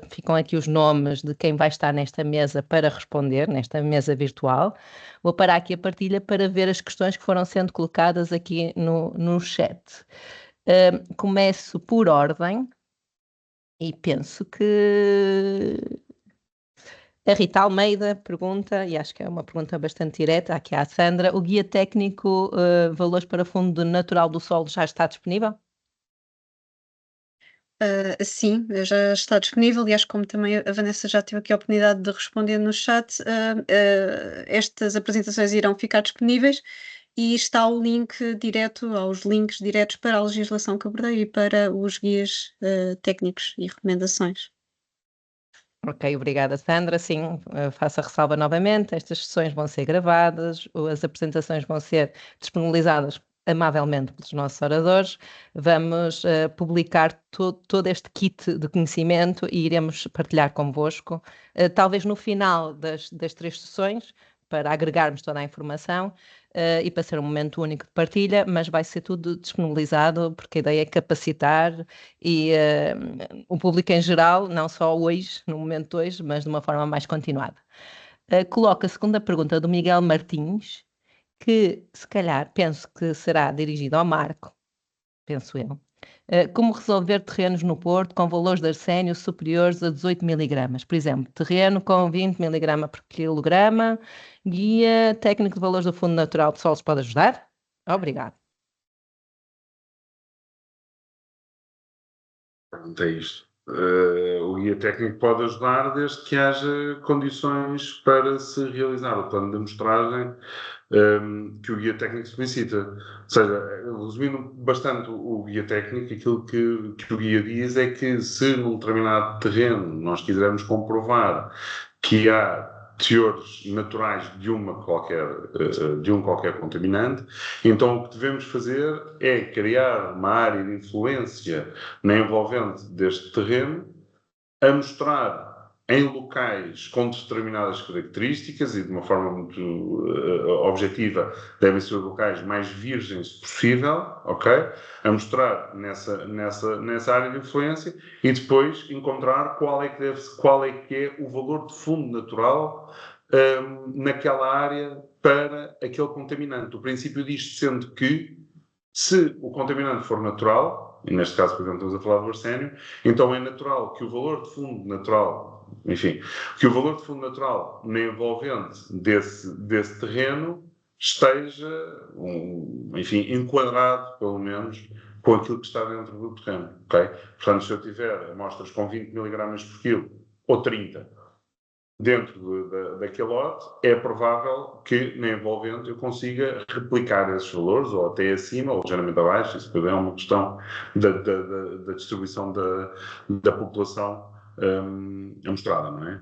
ficam aqui os nomes de quem vai estar nesta mesa para responder, nesta mesa virtual. Vou parar aqui a partilha para ver as questões que foram sendo colocadas aqui no chat. Começo por ordem e penso que a Rita Almeida pergunta, e acho que é uma pergunta bastante direta, aqui à Sandra: o guia técnico Valores para Fundo Natural do Solo já está disponível? Sim, já está disponível, e acho que, como também a Vanessa já teve aqui a oportunidade de responder no chat, estas apresentações irão ficar disponíveis, e está o link direto, aos links diretos para a legislação que abordei e para os guias técnicos e recomendações. Ok, obrigada, Sandra. Sim, faço a ressalva novamente, estas sessões vão ser gravadas, as apresentações vão ser disponibilizadas amavelmente pelos nossos oradores. Vamos publicar todo este kit de conhecimento e iremos partilhar convosco, talvez no final das 3 sessões, para agregarmos toda a informação e para ser um momento único de partilha, mas vai ser tudo disponibilizado, porque a ideia é capacitar e o público em geral, não só hoje, no momento de hoje, mas de uma forma mais continuada. Coloco a segunda pergunta do Miguel Martins, que se calhar penso que será dirigido ao Marco, penso eu. Como resolver terrenos no Porto com valores de arsénio superiores a 18 mg? Por exemplo, terreno com 20 mg por quilograma, guia técnico de valores do Fundo Natural de Solos pode ajudar? Obrigado. Pergunta isto. O guia técnico pode ajudar desde que haja condições para se realizar o plano de amostragem que o guia técnico solicita. Ou seja, resumindo bastante o guia técnico, aquilo que o guia diz é que se num determinado terreno nós quisermos comprovar que há teores naturais de um qualquer contaminante, então o que devemos fazer é criar uma área de influência na envolvente deste terreno, a mostrar em locais com determinadas características e de uma forma muito objetiva, devem ser os locais mais virgens possível, ok? A mostrar nessa área de influência e depois encontrar qual é que é o valor de fundo natural naquela área para aquele contaminante. O princípio disto sendo que, se o contaminante for natural, e neste caso, por exemplo, estamos a falar do arsénio, então é natural que o valor de fundo natural, que o valor de fundo natural na envolvente desse terreno esteja, enquadrado, pelo menos, com aquilo que está dentro do terreno, ok? Portanto, se eu tiver amostras com 20 mg por quilo, ou 30, dentro daquele lote, é provável que na envolvente eu consiga replicar esses valores, ou até acima, ou ligeiramente abaixo. Isso é uma questão da distribuição da população amostrada, não é?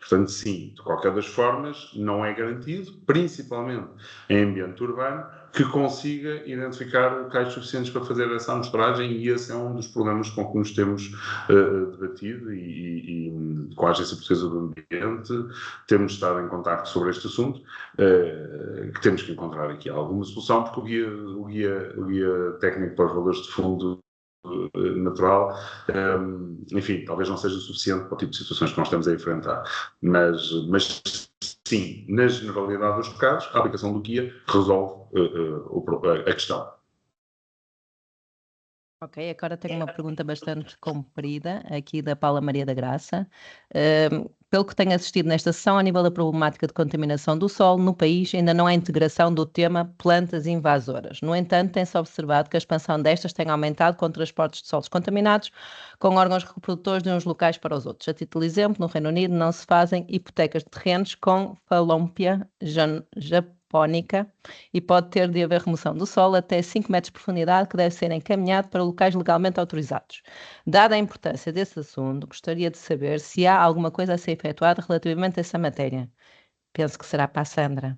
Portanto, sim, de qualquer das formas, não é garantido, principalmente em ambiente urbano, que consiga identificar locais suficientes para fazer essa amostragem, e esse é um dos problemas com que nos temos debatido e com a Agência Portuguesa do Ambiente temos estado em contacto sobre este assunto, que temos que encontrar aqui alguma solução, porque o guia técnico para os valores de fundo natural, talvez não seja suficiente para o tipo de situações que nós estamos a enfrentar, mas sim, na generalidade dos casos, a aplicação do guia resolve a questão. Ok, agora tenho uma pergunta bastante comprida aqui da Paula Maria da Graça. Pelo que tenho assistido nesta sessão, a nível da problemática de contaminação do solo no país, ainda não há integração do tema plantas invasoras. No entanto, tem-se observado que a expansão destas tem aumentado com transportes de solos contaminados, com órgãos reprodutores de uns locais para os outros. A título de exemplo, no Reino Unido não se fazem hipotecas de terrenos com Phalompia japónica e pode ter de haver remoção do solo até 5 metros de profundidade, que deve ser encaminhado para locais legalmente autorizados. Dada a importância desse assunto, gostaria de saber se há alguma coisa a ser efetuada relativamente a essa matéria. Penso que será para a Sandra.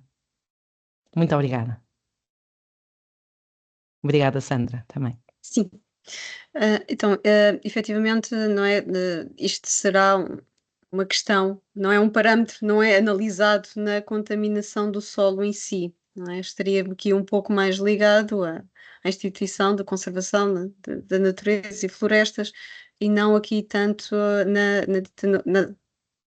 Muito obrigada. Obrigada, Sandra, também. Sim. Então, efetivamente, não é, isto será uma questão, não é um parâmetro, não é analisado na contaminação do solo em si, não é? Estaria aqui um pouco mais ligado à instituição de conservação da natureza e florestas, e não aqui tanto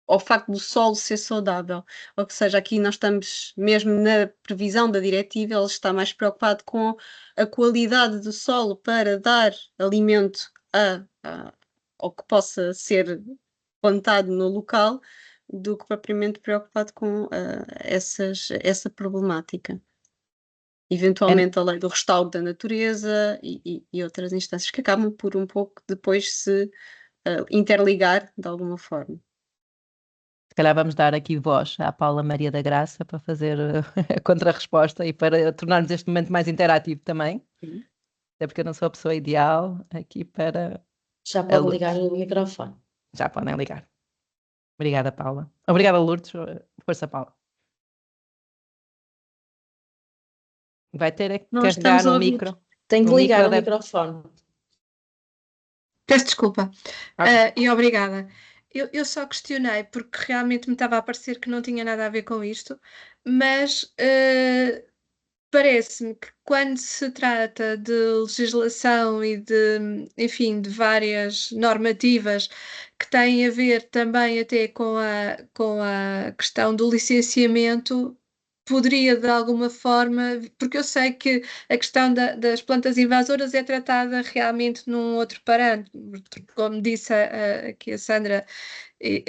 ao facto do solo ser saudável. Ou seja, aqui nós estamos, mesmo na previsão da diretiva, ele está mais preocupado com a qualidade do solo para dar alimento ao que possa ser plantado no local, do que propriamente preocupado com essa problemática. Eventualmente a lei do restauro da natureza e outras instâncias que acabam por um pouco depois se interligar de alguma forma. Se calhar vamos dar aqui voz à Paula Maria da Graça para fazer a contrarresposta e para tornarmos este momento mais interativo também. Sim. Até porque eu não sou a pessoa ideal aqui para... Já pode ligar o microfone. Já podem ligar. Obrigada, Paula. Obrigada, Lourdes. Força, Paula. Vai ter que carregar no micro. Tem que ligar o microfone. Peço desculpa. Okay. E obrigada. eu só questionei porque realmente me estava a parecer que não tinha nada a ver com isto, mas parece-me que quando se trata de legislação e de, enfim, de várias normativas que têm a ver também até com a questão do licenciamento, poderia de alguma forma, porque eu sei que a questão das plantas invasoras é tratada realmente num outro parâmetro, como disse aqui a Sandra, e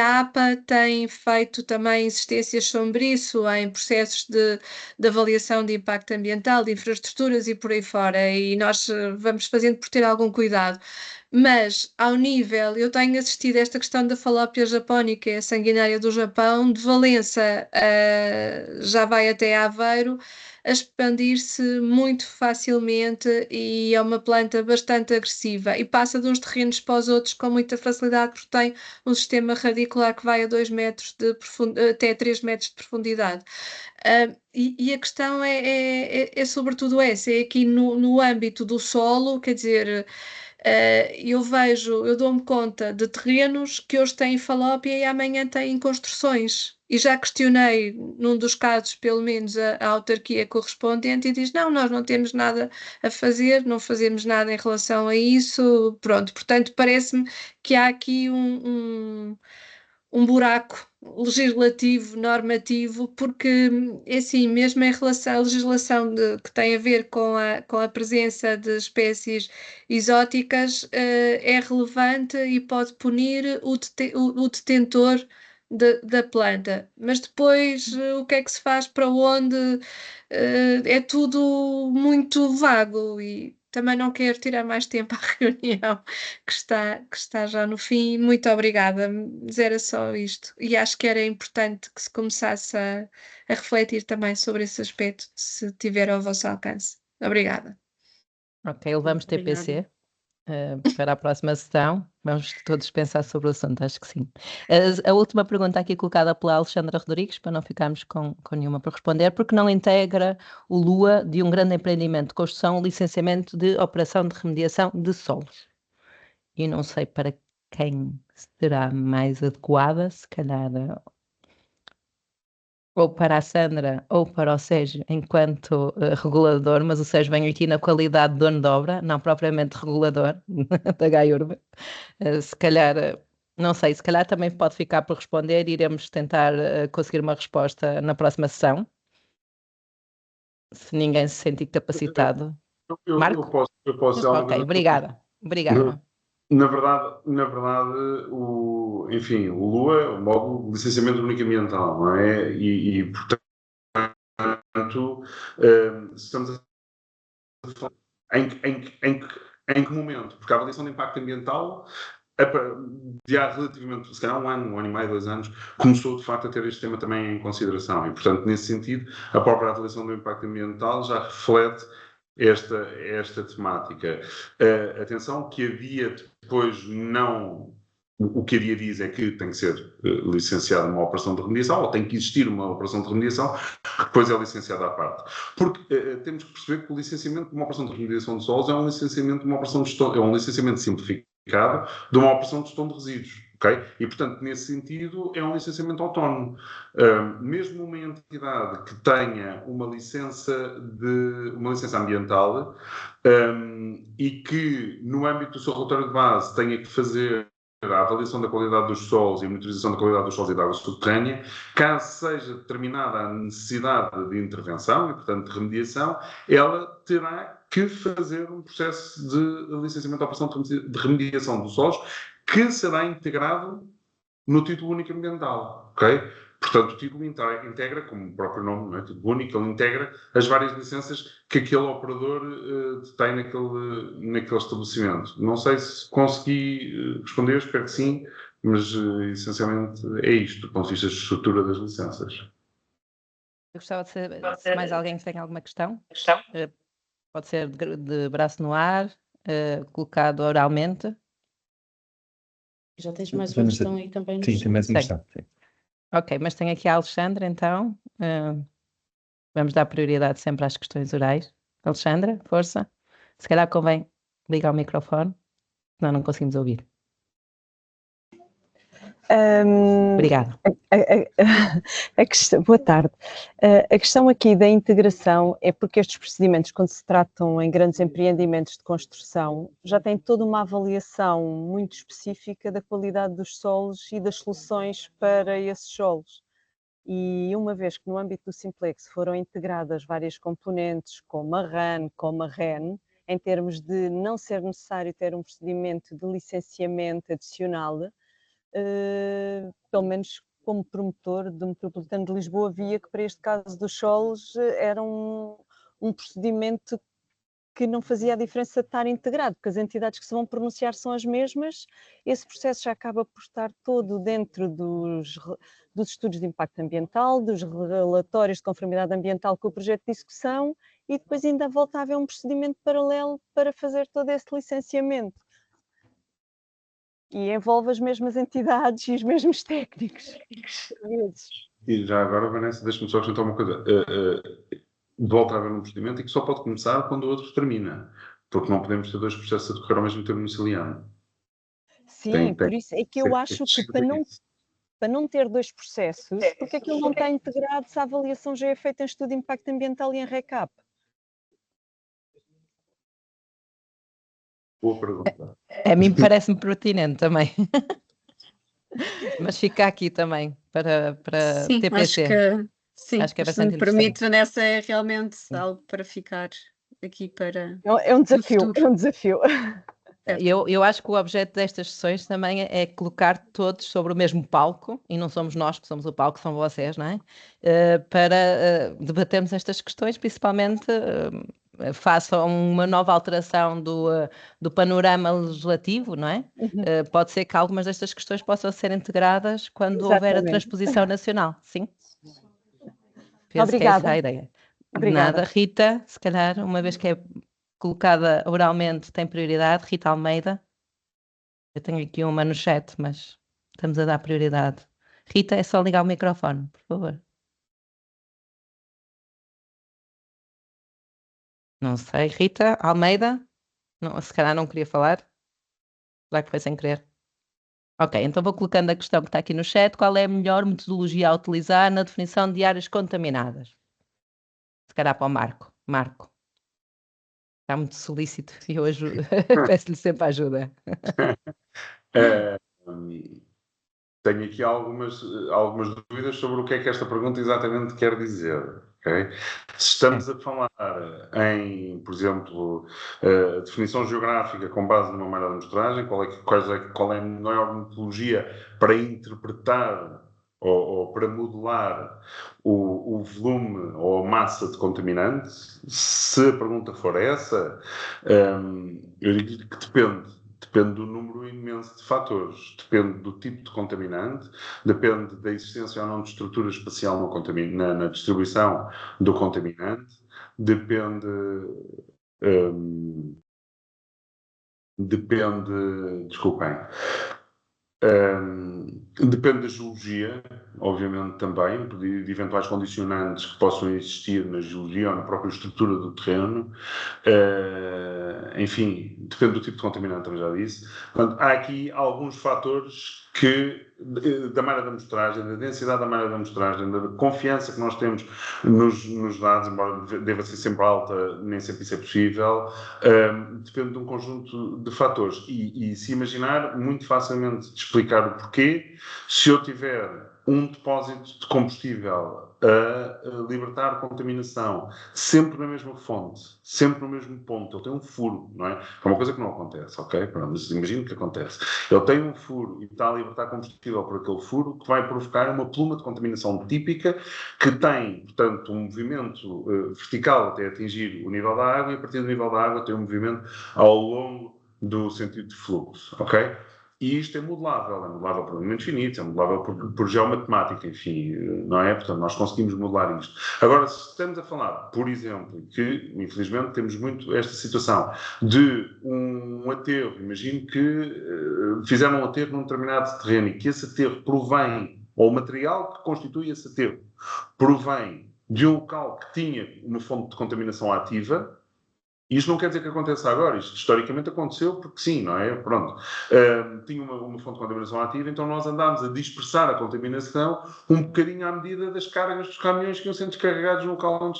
a APA tem feito também insistências sobre isso em processos de avaliação de impacto ambiental, de infraestruturas e por aí fora, e nós vamos fazendo por ter algum cuidado. Mas, ao nível, eu tenho assistido a esta questão da falópia japónica, a sanguinária do Japão, de Valença já vai até Aveiro, a expandir-se muito facilmente e é uma planta bastante agressiva e passa de uns terrenos para os outros com muita facilidade porque tem um sistema radicular que vai a 2 metros de até 3 metros de profundidade. E a questão é sobretudo essa, é aqui no âmbito do solo, quer dizer, eu dou-me conta de terrenos que hoje têm falópia e amanhã têm construções. E já questionei, num dos casos, pelo menos, a autarquia correspondente e diz, não, nós não temos nada a fazer, não fazemos nada em relação a isso, pronto. Portanto, parece-me que há aqui um buraco legislativo, normativo, porque, assim, mesmo em relação à legislação que tem a ver com a presença de espécies exóticas, é relevante e pode punir o detentor da planta. Mas depois, o que é que se faz, para onde, é tudo muito vago e também não quero tirar mais tempo à reunião que está já no fim. Muito obrigada, mas era só isto. E acho que era importante que se começasse a refletir também sobre esse aspecto, se tiver ao vosso alcance. Obrigada. Ok, levamos TPC para a próxima sessão. Vamos todos pensar sobre o assunto, acho que sim. A última pergunta aqui colocada pela Alexandra Rodrigues, para não ficarmos com nenhuma para responder, porque não integra o LUA de um grande empreendimento de construção, licenciamento de operação de remediação de solos. E não sei para quem será mais adequada, se calhar ou para a Sandra ou para o Sérgio enquanto regulador, mas o Sérgio vem aqui na qualidade de dono de obra, não propriamente regulador da GAIURB. Se calhar, não sei, se calhar também pode ficar por responder e iremos tentar conseguir uma resposta na próxima sessão. Se ninguém se sentir capacitado. Marco? Eu posso Ok, obrigada. Na verdade, enfim, o LUA é o módulo de licenciamento único ambiental, não é? E portanto, estamos a falar em que momento? Porque a avaliação de impacto ambiental, de há relativamente, se calhar um ano e meio, 2 anos, começou de facto a ter este tema também em consideração. E, portanto, nesse sentido, a própria avaliação do impacto ambiental já reflete esta temática. Atenção que havia depois não... O que a DIA diz é que tem que ser licenciada uma operação de remediação, ou tem que existir uma operação de remediação, que depois é licenciada à parte. Porque temos que perceber que o licenciamento de uma operação de remediação de solos é um licenciamento de uma operação de gestão, é um licenciamento simplificado de uma operação de gestão de resíduos. Okay? E, portanto, nesse sentido, é um licenciamento autónomo. Mesmo uma entidade que tenha uma licença ambiental e que, no âmbito do seu relatório de base, tenha que fazer a avaliação da qualidade dos solos e a monitorização da qualidade dos solos e da água subterrânea, caso seja determinada a necessidade de intervenção e, portanto, de remediação, ela terá que fazer um processo de licenciamento da operação de remediação dos solos que será integrado no título único ambiental, ok? Portanto, o título integra, como o próprio nome, não é? Título único, ele integra as várias licenças que aquele operador tem naquele estabelecimento. Não sei se consegui responder, espero que sim, mas essencialmente é isto, do ponto de vista de estrutura das licenças. Eu gostava de saber se mais alguém tem alguma questão. Pode ser de braço no ar, colocado oralmente. Já tens mais uma questão aí também? Sim, tem mais uma questão. Sim. Ok, mas tenho aqui a Alexandra, então. Vamos dar prioridade sempre às questões orais. Alexandra, força. Se calhar convém ligar o microfone, senão não conseguimos ouvir. Obrigada. Boa tarde. A questão aqui da integração é porque estes procedimentos, quando se tratam em grandes empreendimentos de construção, já têm toda uma avaliação muito específica da qualidade dos solos e das soluções para esses solos. E uma vez que no âmbito do Simplex foram integradas várias componentes, como a RAN, como a REN, em termos de não ser necessário ter um procedimento de licenciamento adicional, pelo menos como promotor do Metropolitano de Lisboa, via que para este caso dos solos era um procedimento que não fazia a diferença de estar integrado, porque as entidades que se vão pronunciar são as mesmas, esse processo já acaba por estar todo dentro dos estudos de impacto ambiental, dos relatórios de conformidade ambiental com o projeto de execução, e depois ainda volta a haver um procedimento paralelo para fazer todo esse licenciamento. E envolve as mesmas entidades e os mesmos técnicos. E já agora, Vanessa, deixa-me só acrescentar uma coisa. Volta a haver um procedimento e que só pode começar quando o outro termina. Porque não podemos ter dois processos a decorrer ao mesmo tempo no ciliano. Sim, por isso é que eu acho que para não ter dois processos, porque aquilo não está integrado se a avaliação já é feita em estudo de impacto ambiental e em RECAP. Boa pergunta. A mim parece-me pertinente também. Mas fica aqui também para sim, TPC. Acho que é bastante interessante. Se me permite, Vanessa, é realmente algo para ficar aqui para... É um desafio, é um desafio. Eu acho que o objeto destas sessões também é colocar todos sobre o mesmo palco, e não somos nós que somos o palco, são vocês, não é? Para debatermos estas questões, principalmente face a uma nova alteração do panorama legislativo, não é? Pode ser que algumas destas questões possam ser integradas quando houver a transposição nacional, sim? Penso Obrigada. que é essa a ideia. Obrigada. Nada, Rita, se calhar, uma vez que é colocada oralmente, tem prioridade. Rita Almeida. Eu tenho aqui uma no chat, mas estamos a dar prioridade. Rita, é só ligar o microfone, por favor. Não sei. Rita Almeida? Não, se calhar não queria falar. Já que foi sem querer. Ok, então vou colocando a questão que está aqui no chat. Qual é a melhor metodologia a utilizar na definição de áreas contaminadas? Se calhar para o Marco. Marco. Está muito solícito e eu peço-lhe sempre ajuda. Tenho aqui algumas dúvidas sobre o que é que esta pergunta exatamente quer dizer. Okay? Se estamos a falar em, por exemplo, definição geográfica com base numa mera amostragem, qual é a melhor metodologia para interpretar ou para modelar o volume ou a massa de contaminante? Se a pergunta for essa, eu digo que depende. Depende do número imenso de fatores, depende do tipo de contaminante, depende da existência ou não de estrutura espacial na distribuição do contaminante, depende da geologia, obviamente também, de eventuais condicionantes que possam existir na geologia ou na própria estrutura do terreno. Enfim, depende do tipo de contaminante, também já disse. Portanto, há aqui alguns fatores da malha da amostragem, da densidade da malha da amostragem, da confiança que nós temos nos dados, embora deva ser sempre alta, nem sempre isso é possível, depende de um conjunto de fatores. E se imaginar, muito facilmente explicar o porquê, se eu tiver um depósito de combustível a libertar contaminação, sempre na mesma fonte, sempre no mesmo ponto, ele tem um furo, não é? É uma coisa que não acontece, ok? Mas imagino que acontece. Ele tem um furo e está a libertar combustível por aquele furo que vai provocar uma pluma de contaminação típica que tem, portanto, um movimento vertical até atingir o nível da água e a partir do nível da água tem um movimento ao longo do sentido de fluxo, ok? E isto é modelável por elementos finitos, é modelável por geomatemática, enfim, não é? Portanto, nós conseguimos modelar isto. Agora, se estamos a falar, por exemplo, que, infelizmente, temos muito esta situação de um aterro, imagino que fizeram um aterro num determinado terreno e que esse aterro provém, ou o material que constitui esse aterro, provém de um local que tinha uma fonte de contaminação ativa. E isto não quer dizer que aconteça agora, isto historicamente aconteceu porque sim, não é? Pronto. Tinha uma fonte de contaminação ativa, então nós andámos a dispersar a contaminação um bocadinho à medida das cargas dos caminhões que iam sendo descarregados no local onde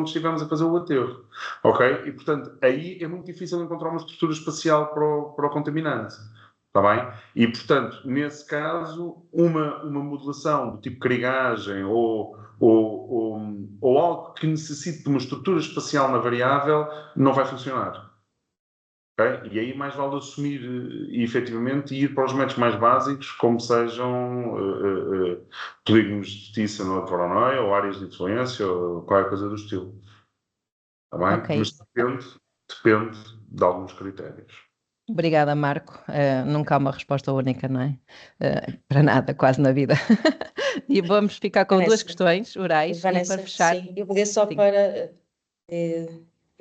estivemos a fazer o aterro. Ok? E, portanto, aí é muito difícil encontrar uma estrutura espacial para o contaminante. Está bem? E, portanto, nesse caso, uma modulação do tipo crigagem ou algo que necessite de uma estrutura espacial na variável não vai funcionar. Okay? E aí mais vale assumir efetivamente e ir para os métodos mais básicos, como sejam polígonos de justiça no Voronoi ou áreas de influência ou qualquer coisa do estilo. Está bem? Ok. Mas depende de alguns critérios. Obrigada, Marco. Nunca há uma resposta única, não é? Para nada, quase na vida. E vamos ficar com Vanessa, duas questões orais Vanessa, e para fechar. sim, eu peguei só Sim. para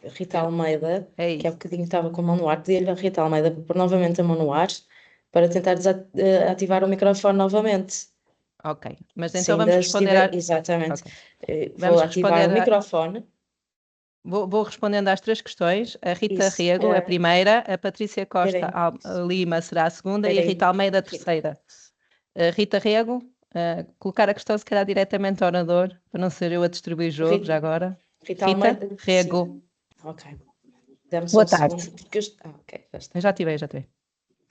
Rita Almeida, É que há isso. bocadinho estava com a mão no ar, pedi-lhe a Rita Almeida para pôr novamente a mão no ar para tentar ativar o microfone novamente. Ok. Mas Se então ainda vamos responder estiver, exatamente. Ok. Vou Vamos ativar responder o microfone. Vou respondendo às três questões. A Rita Isso, Rego, a primeira, a Patrícia Costa Peraí. Lima será a segunda e a Peraí. Rita Almeida a terceira. Rita Rego, colocar a questão se calhar diretamente ao orador, para não ser eu a distribuir o jogo já agora. Rita Rita Almeida, Rego. sim. Ok. Dá-me só Boa um tarde. segundo, porque ok, já está. Eu já tive.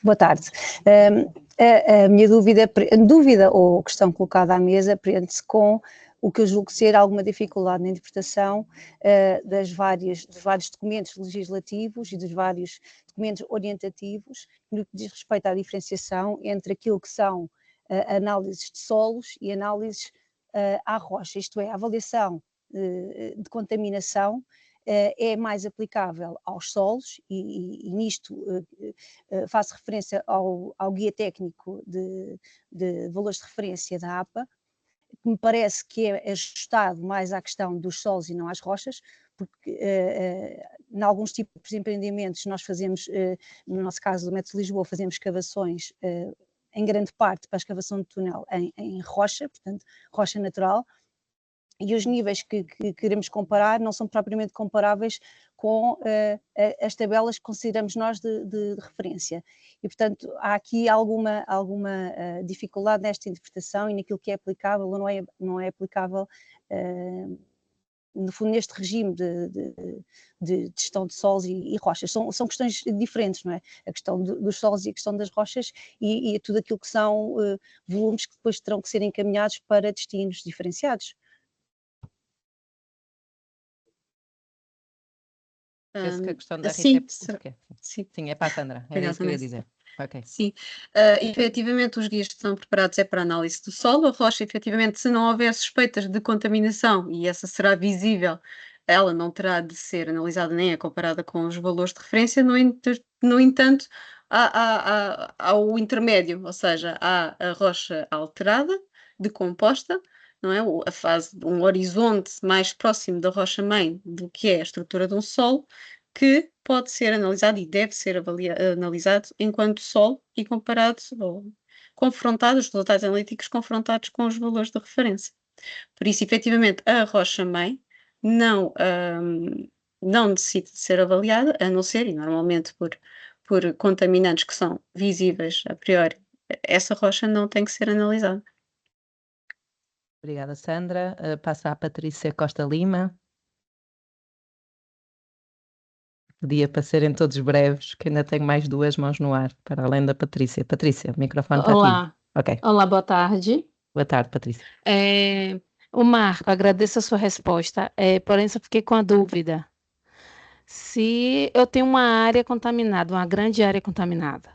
Boa tarde. A minha dúvida ou questão colocada à mesa prende-se com o que eu julgo ser alguma dificuldade na interpretação dos vários documentos legislativos e dos vários documentos orientativos no que diz respeito à diferenciação entre aquilo que são análises de solos e análises à rocha, isto é, a avaliação de contaminação é mais aplicável aos solos e nisto faço referência ao guia técnico de valores de referência da APA, que me parece que é ajustado mais à questão dos solos e não às rochas, porque em alguns tipos de empreendimentos nós fazemos, no nosso caso do Metro de Lisboa, fazemos escavações em grande parte para a escavação de túnel em rocha, portanto rocha natural, e os níveis que queremos comparar não são propriamente comparáveis com as tabelas que consideramos nós de referência. E, portanto, há aqui alguma dificuldade nesta interpretação e naquilo que é aplicável ou não é aplicável, no fundo, neste regime de gestão de solos e rochas. São questões diferentes, não é? A questão dos solos e a questão das rochas e tudo aquilo que são volumes que depois terão que ser encaminhados para destinos diferenciados. Penso que a questão da Rita Sim, é porquê? Sim, é para a Sandra, era isso que eu ia dizer. Okay. Sim, efetivamente os guias que são preparados é para análise do solo, a rocha efetivamente se não houver suspeitas de contaminação e essa será visível, ela não terá de ser analisada nem é comparada com os valores de referência, no entanto há o intermédio, ou seja, há a rocha alterada, decomposta, não é? A fase de um horizonte mais próximo da rocha-mãe do que é a estrutura de um solo, que pode ser analisado e deve ser analisado enquanto solo e comparado ou confrontado, os resultados analíticos confrontados com os valores de referência. Por isso, efetivamente, a rocha-mãe não necessita de ser avaliada, a não ser, e normalmente por contaminantes que são visíveis a priori, essa rocha não tem que ser analisada. Obrigada, Sandra. Passa à Patrícia Costa Lima. Pedia para serem todos breves, que ainda tenho mais duas mãos no ar, para além da Patrícia. Patrícia, o microfone está Olá. Ok. Olá, boa tarde. Boa tarde, Patrícia. O Marco, agradeço a sua resposta, porém só fiquei com a dúvida. Se eu tenho uma área contaminada, uma grande área contaminada,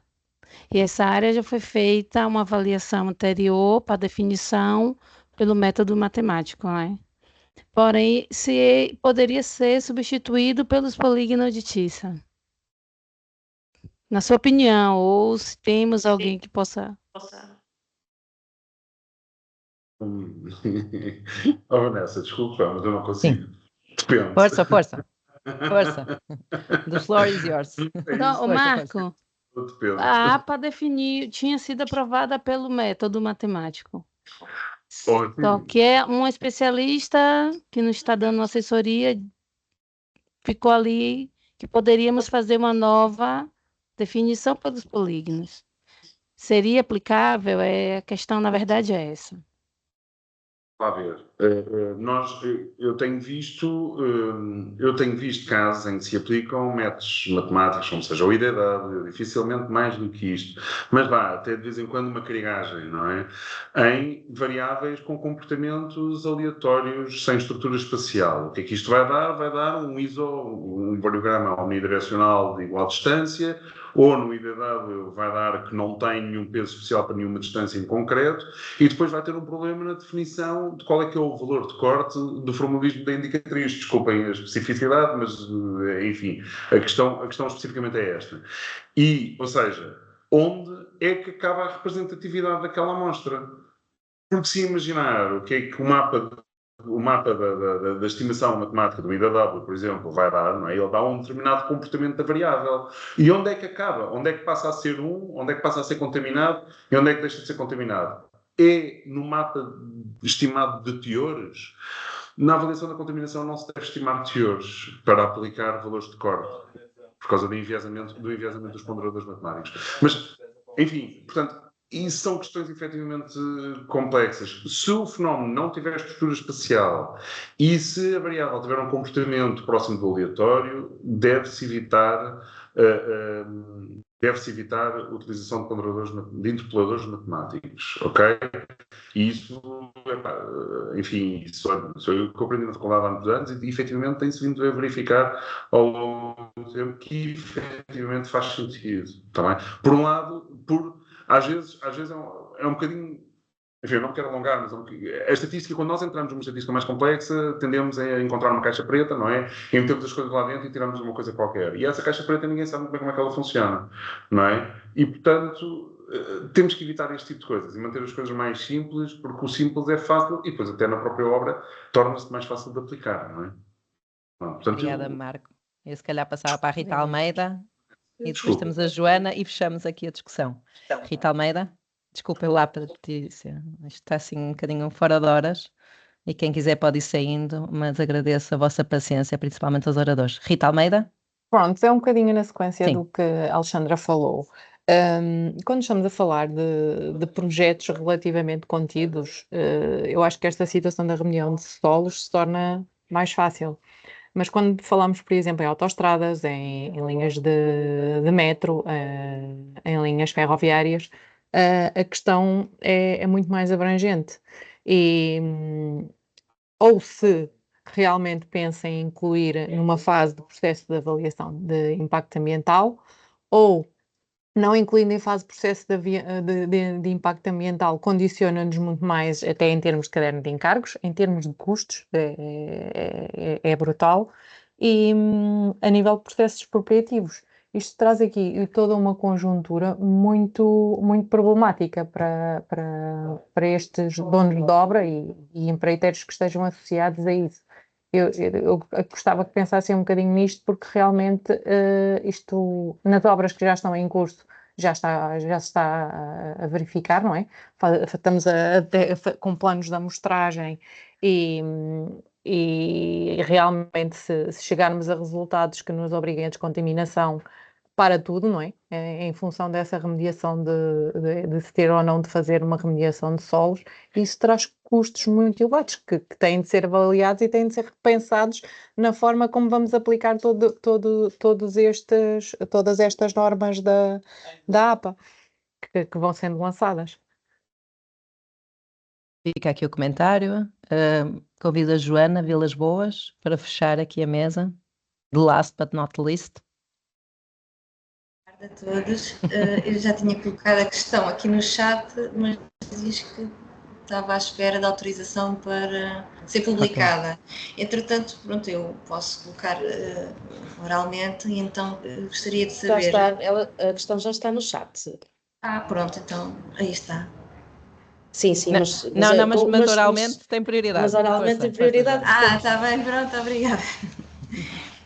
e essa área já foi feita uma avaliação anterior para definição pelo método matemático, né? Porém, se poderia ser substituído pelos polígonos de Thyssen. Na sua opinião, ou se temos alguém que possa... Vanessa, desculpa, mas eu não consigo. Sim. Depende. Força. The floor is yours. Então, Marco, Depende. a APA tinha sido aprovada pelo método matemático. Ótimo. Só que é um especialista que nos está dando assessoria, ficou ali que poderíamos fazer uma nova definição para os polígonos. Seria aplicável? A questão, na verdade, é essa. Vá ver. Eu tenho visto casos em que se aplicam métodos matemáticos, como seja o IDW, dificilmente mais do que isto, mas até de vez em quando uma carregagem, não é? Em variáveis com comportamentos aleatórios sem estrutura espacial. O que é que isto vai dar? Vai dar um variograma omnidirecional de igual distância, ou no IDW vai dar que não tem nenhum peso especial para nenhuma distância em concreto, e depois vai ter um problema na definição de qual é que é o valor de corte do formalismo da indicatriz. Desculpem a especificidade, mas, enfim, a questão especificamente é esta. Ou seja, onde é que acaba a representatividade daquela amostra? Porque se imaginar o que é que o mapa da estimação matemática do IDW, por exemplo, vai dar, não é? Ele dá um determinado comportamento da variável. E onde é que acaba? Onde é que passa a ser onde é que passa a ser contaminado e onde é que deixa de ser contaminado? É no mapa estimado de teores? Na avaliação da contaminação não se deve estimar teores para aplicar valores de corte, por causa do enviesamento dos ponderadores matemáticos. Mas, enfim, portanto, isso são questões efetivamente complexas. Se o fenómeno não tiver estrutura espacial e se a variável tiver um comportamento próximo do aleatório, deve-se evitar a utilização de ponderadores, de interpoladores matemáticos, ok? E isso, enfim, isso eu que aprendi na faculdade há muitos anos e efetivamente tem-se vindo a verificar ao longo do tempo que efetivamente faz sentido, tá bem? Por um lado, às vezes é um bocadinho... Enfim, eu não quero alongar, mas a estatística, quando nós entramos numa estatística mais complexa, tendemos a encontrar uma caixa preta, não é? E metemos as coisas lá dentro e tiramos uma coisa qualquer. E essa caixa preta ninguém sabe muito bem como é que ela funciona, não é? E, portanto, temos que evitar este tipo de coisas e manter as coisas mais simples, porque o simples é fácil e depois até na própria obra torna-se mais fácil de aplicar, não é? Portanto, obrigada, Marco. Eu se calhar passava para a Rita Almeida e depois temos a Joana e fechamos aqui a discussão. Rita Almeida? Desculpa lá para ti, isto está assim um bocadinho fora de horas e quem quiser pode ir saindo, mas agradeço a vossa paciência, principalmente aos oradores. Rita Almeida? Pronto, é um bocadinho na sequência do que a Alexandra falou. Quando estamos a falar de projetos relativamente contidos, eu acho que esta situação da reunião de solos se torna mais fácil. Mas quando falamos, por exemplo, em autoestradas, em linhas de metro, em linhas ferroviárias, a questão é muito mais abrangente. E ou se realmente pensa em incluir numa fase do processo de avaliação de impacto ambiental, ou não incluindo em fase de processo de impacto ambiental, condiciona-nos muito mais, até em termos de caderno de encargos, em termos de custos, é brutal, e a nível de processos expropriativos. Isto traz aqui toda uma conjuntura muito, muito problemática para estes donos de obra e empreiteiros que estejam associados a isso. Eu gostava que pensassem um bocadinho nisto, porque realmente isto, nas obras que já estão em curso, já se está a verificar, não é? Estamos com planos de amostragem e realmente se chegarmos a resultados que nos obriguem a descontaminação para tudo, não é? Em função dessa remediação de se ter ou não de fazer uma remediação de solos, isso traz custos muito elevados que têm de ser avaliados e têm de ser repensados na forma como vamos aplicar todas estas normas da APA que vão sendo lançadas. Fica aqui o comentário. Convido a Joana Vilas Boas para fechar aqui a mesa. The last but not least. Boa tarde a todos. Eu já tinha colocado a questão aqui no chat, mas diz que estava à espera da autorização para ser publicada. Okay. Entretanto, pronto, eu posso colocar oralmente e então gostaria de saber... Já está, a questão já está no chat. Pronto, então aí está. Sim, mas oralmente tem prioridade. Mas oralmente tem prioridade. Está bem, pronto, obrigada.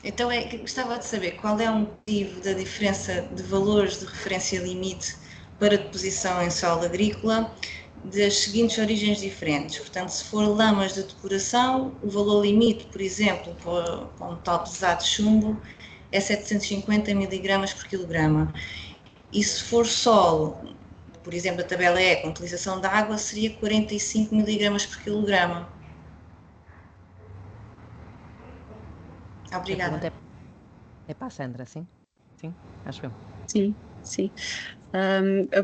Então, gostava de saber qual é o motivo da diferença de valores de referência limite para deposição em solo agrícola das seguintes origens diferentes. Portanto, se for lamas de depuração, o valor limite, por exemplo, para um tal pesado de chumbo é 750 miligramas por quilograma. E se for solo, por exemplo, a tabela E com utilização de água, seria 45 miligramas por quilograma. Obrigada. A pergunta é para a Sandra, sim? Sim, acho eu. Sim, sim.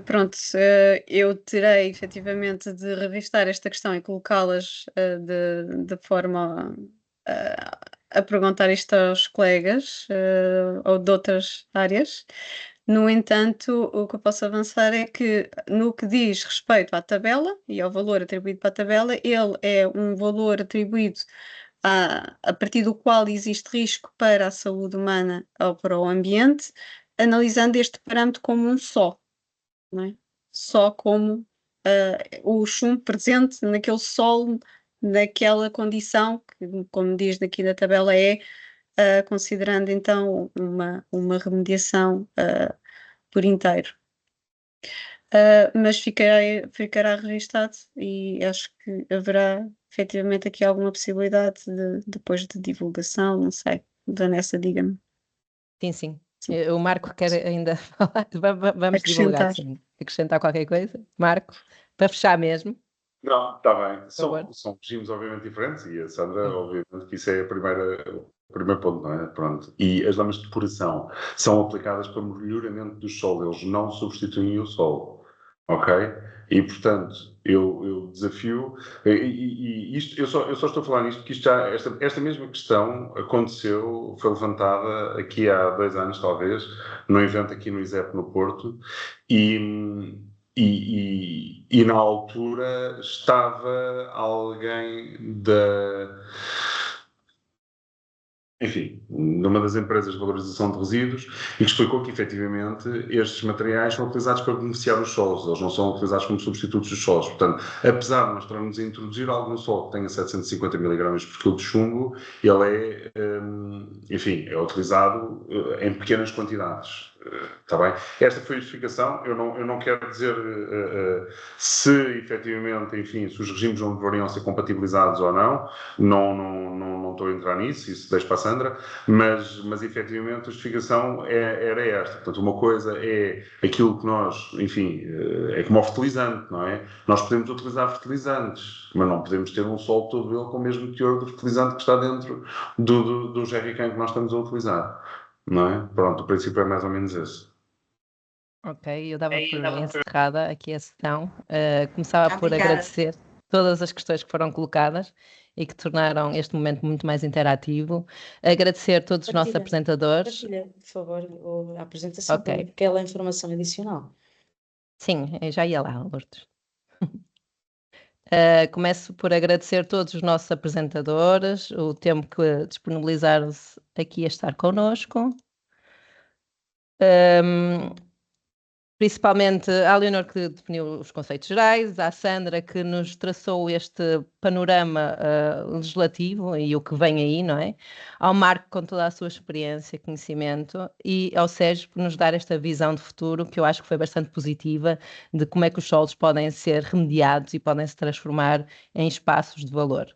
Pronto, eu terei efetivamente de revistar esta questão e colocá-las de forma a perguntar isto aos colegas ou de outras áreas. No entanto, o que eu posso avançar é que, no que diz respeito à tabela e ao valor atribuído para a tabela, ele é um valor atribuído a partir do qual existe risco para a saúde humana ou para o ambiente, analisando este parâmetro como um só, não é? Só como o chumbo presente naquele solo, naquela condição, que, como diz daqui da tabela, é considerando então uma remediação por inteiro. Mas ficará registado e acho que haverá efetivamente aqui alguma possibilidade depois de divulgação, não sei. Vanessa, diga-me. Sim. O Marco quer ainda falar. Vamos divulgar, sim. Acrescentar qualquer coisa. Marco, para fechar mesmo. Não, está bem. São regimes obviamente diferentes e a Sandra, obviamente, que isso é o primeiro ponto, não é? Pronto. E as lamas de depuração são aplicadas para melhoramento do solo, eles não substituem o solo, ok? E, portanto, eu desafio, e isto, eu só estou a falar nisto porque esta mesma questão aconteceu, foi levantada aqui há 2 anos, talvez, num evento aqui no ISEP no Porto, e na altura estava alguém numa das empresas de valorização de resíduos e que explicou que, efetivamente, estes materiais são utilizados para beneficiar os solos, eles não são utilizados como substitutos dos solos. Portanto, apesar de nós estarmos a introduzir algum solo que tenha 750 mg por quilo de chumbo, ele é utilizado em pequenas quantidades. Está bem? Esta foi a justificação. Eu não quero dizer se, efetivamente, se os regimes não deveriam ser compatibilizados ou não. Não estou a entrar nisso, isso deixo para a Sandra, mas efetivamente a justificação era esta. Portanto, uma coisa é aquilo que nós, é como o fertilizante, não é? Nós podemos utilizar fertilizantes, mas não podemos ter um solo todo ele com o mesmo teor do fertilizante que está dentro do jerrycan que nós estamos a utilizar. Não é? Pronto, o princípio é mais ou menos esse. Ok, eu dava por encerrada aqui a sessão. Começava por agradecer todas as questões que foram colocadas e que tornaram este momento muito mais interativo. Agradecer a todos os nossos apresentadores. Partilha, por favor, a apresentação, porque aquela informação adicional. Sim, eu já ia lá, Lourdes. Começo por agradecer todos os nossos apresentadores, o tempo que disponibilizaram-se aqui a estar connosco. Principalmente à Leonor, que definiu os conceitos gerais, à Sandra, que nos traçou este panorama legislativo e o que vem aí, não é? Ao Marco, com toda a sua experiência e conhecimento, e ao Sérgio, por nos dar esta visão de futuro, que eu acho que foi bastante positiva, de como é que os solos podem ser remediados e podem se transformar em espaços de valor.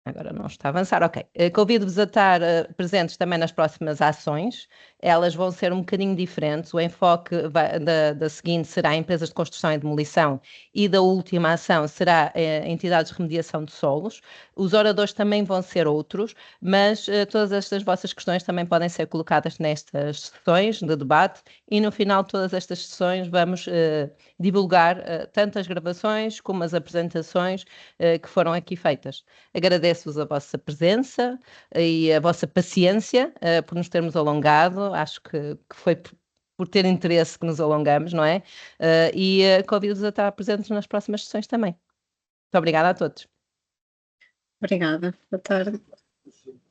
Agora não está a avançar, ok. Convido-vos a estar presentes também nas próximas ações. Elas vão ser um bocadinho diferentes. O enfoque da seguinte será empresas de construção e demolição e da última ação será entidades de remediação de solos. Os oradores também vão ser outros, mas todas estas vossas questões também podem ser colocadas nestas sessões de debate e no final de todas estas sessões vamos divulgar tanto as gravações como as apresentações que foram aqui feitas. Agradeço-vos a vossa presença e a vossa paciência por nos termos alongado. Acho que foi por ter interesse que nos alongamos, não é? E convido-vos a estar presentes nas próximas sessões também. Muito obrigada a todos. Obrigada. Boa tarde.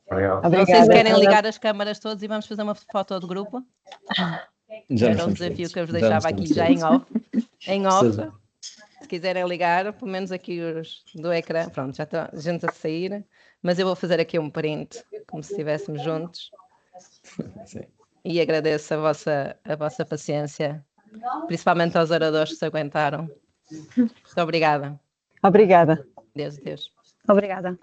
Obrigado. Não sei se querem ligar as câmaras todas e vamos fazer uma foto do grupo. Era um desafio que eu vos deixava aqui já em off. Se quiserem ligar, pelo menos aqui os do ecrã, pronto, já está a gente a sair, mas eu vou fazer aqui um print, como se estivéssemos juntos. Sim. E agradeço a vossa paciência, principalmente aos oradores que se aguentaram. Muito obrigada. Obrigada. Deus. Obrigada.